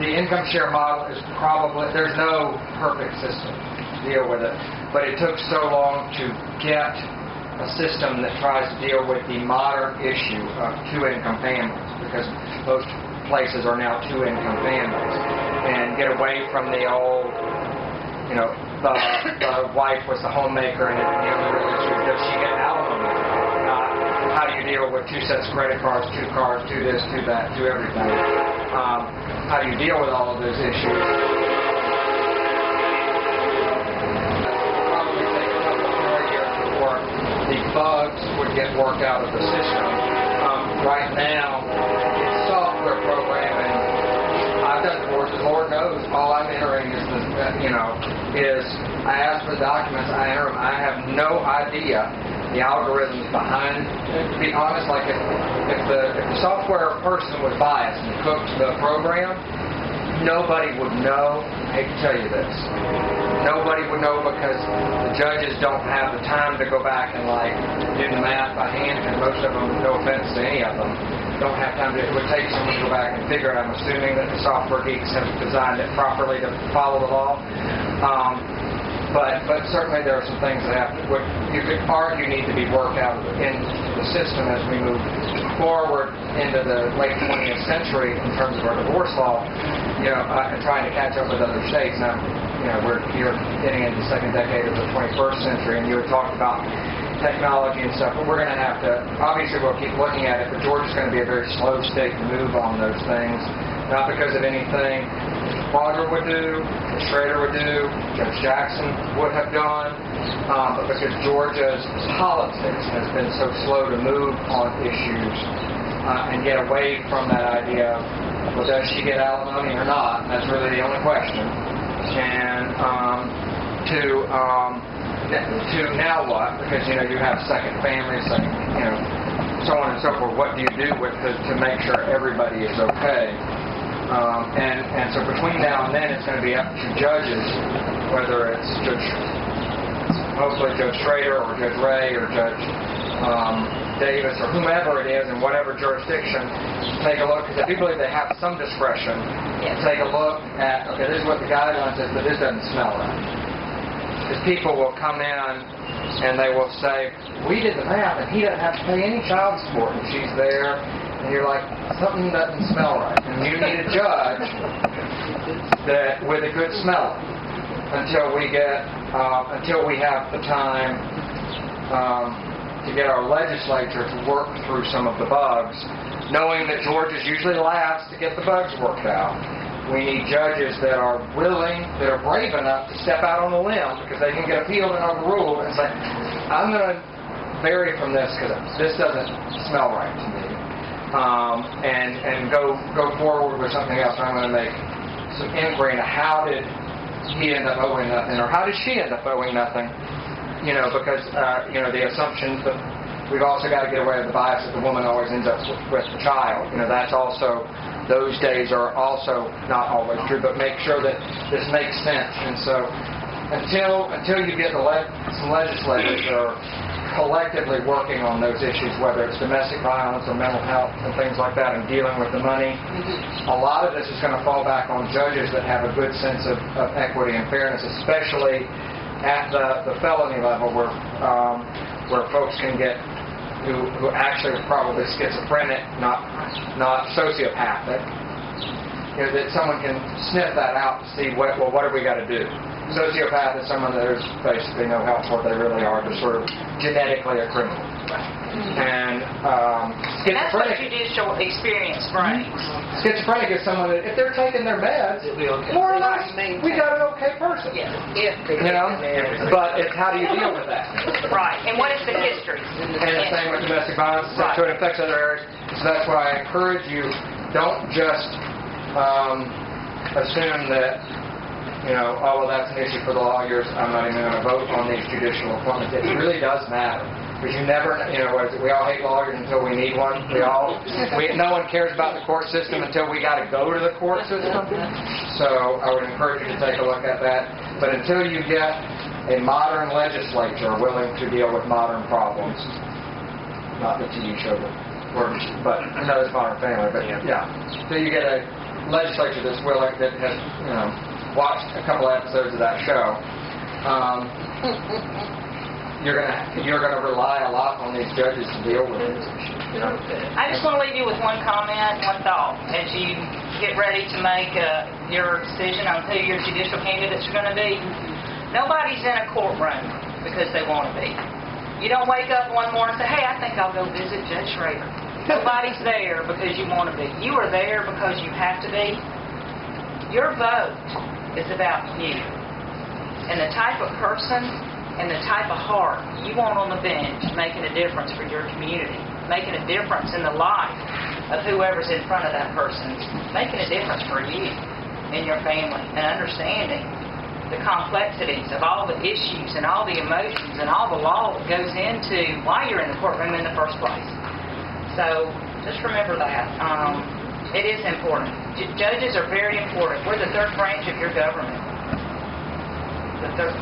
A: the income share model is probably, there's no perfect system to deal with it. But it took so long to get a system that tries to deal with the modern issue of two-income families, because most places are now two-income families, and get away from the old, the wife was the homemaker and the only real issue is does she get alimony? How do you deal with two sets of credit cards, two cars, two this, two that, two everything? How do you deal with all of those issues? The bugs would get worked out of the system. Right now, software programming, I've done courses, Lord knows, all I'm entering is I ask for the documents, I enter them, I have no idea the algorithms behind. To be honest, like if the software person was biased and cooked the program, nobody would know. I hate to tell you this. Nobody would know because the judges don't have the time to go back and do the math by hand, and most of them, no offense to any of them, don't have time to. It would take someone to go back and figure it. I'm assuming that the software geeks have designed it properly to follow the law. But certainly there are some things that what you could argue need to be worked out into the system as we move forward into the late 20th century in terms of our divorce law, and trying to catch up with other states. Now, you're getting into the second decade of the 21st century, and you had talked about technology and stuff, but we're going to have to, obviously we'll keep looking at it, but Georgia's going to be a very slow state to move on those things, not because of anything Father would do, Schrader would do, Judge Jackson would have done, but because Georgia's politics has been so slow to move on issues and get away from that idea of, well, does she get alimony or not? That's really the only question. And to now what? Because you have second families, so on and so forth. What do you do with it to make sure everybody is okay? And so between now and then, it's going to be up to judges, whether it's hopefully Judge Schrader or Judge Ray or Judge Davis or whomever it is in whatever jurisdiction, take a look, because I do believe they have some discretion. Take a look at, okay, this is what the guidelines is, but this doesn't smell right. Because people will come in and they will say, we did the math and he doesn't have to pay any child support, and she's there, and you're like, something doesn't smell right. And you need a judge that with a good smell until we have the time to get our legislature to work through some of the bugs knowing that Georgia's usually last to get the bugs worked out. We need judges that are willing, that are brave enough to step out on a limb because they can get appealed and overruled and say, I'm going to vary from this because this doesn't smell right to me. And go forward with something else. I'm going to make some inquiry into how did he end up owing nothing, or how did she end up owing nothing? Because the assumptions that we've also got to get away with the bias that the woman always ends up with the child. That's also, those days are also not always true. But make sure that this makes sense. And so until you get some legislators that are collectively working on those issues, whether it's domestic violence or mental health and things like that, and dealing with the money, a lot of this is going to fall back on judges that have a good sense of equity and fairness, especially at the felony level where folks can get who actually are probably schizophrenic, not sociopathic. That someone can sniff that out to see what have we got to do. Sociopath is someone that there's basically no help for. They really are just sort of genetically a criminal. And
G: That's what
A: schizophrenic,
G: judicial experience brings.
A: schizophrenic is someone that if they're taking their meds, more or less, we got an okay person.
G: Yes.
A: But it's how do you deal with that?
G: Right. And what is the history?
A: And the same with domestic violence, so it affects other areas. So that's why I encourage you, don't just assume that, oh, well, that's an issue for the lawyers. I'm not even going to vote on these judicial appointments. It really does matter. Because you never, what is it? We all hate lawyers until we need one. No one cares about the court system until we got to go to the court system. So I would encourage you to take a look at that. But until you get a modern legislature willing to deal with modern problems, not the TV show, but it's Modern Family. But yeah, until you get a legislature that's willing, that has watched a couple of episodes of that show. You're gonna rely a lot on these judges to deal with these issues.
G: I just want to leave you with one comment, one thought, as you get ready to make your decision on who your judicial candidates are going to be. Nobody's in a courtroom because they want to be. You don't wake up one morning and say, hey, I think I'll go visit Judge Schrader. Nobody's there because you want to be. You are there because you have to be. Your vote is about you and the type of person and the type of heart you want on the bench making a difference for your community, making a difference in the life of whoever's in front of that person, making a difference for you and your family, and understanding the complexities of all the issues and all the emotions and all the law that goes into why you're in the courtroom in the first place. So just remember that. It is important. Judges are very important. We're the third branch of your government. The third.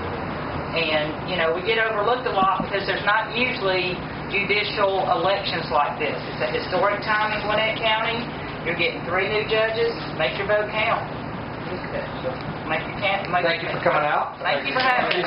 G: And, we get overlooked a lot because there's not usually judicial elections like this. It's a historic time in Gwinnett County. You're getting 3 new judges. Make your vote count.
A: Thank you for coming out.
G: Thank you for having us.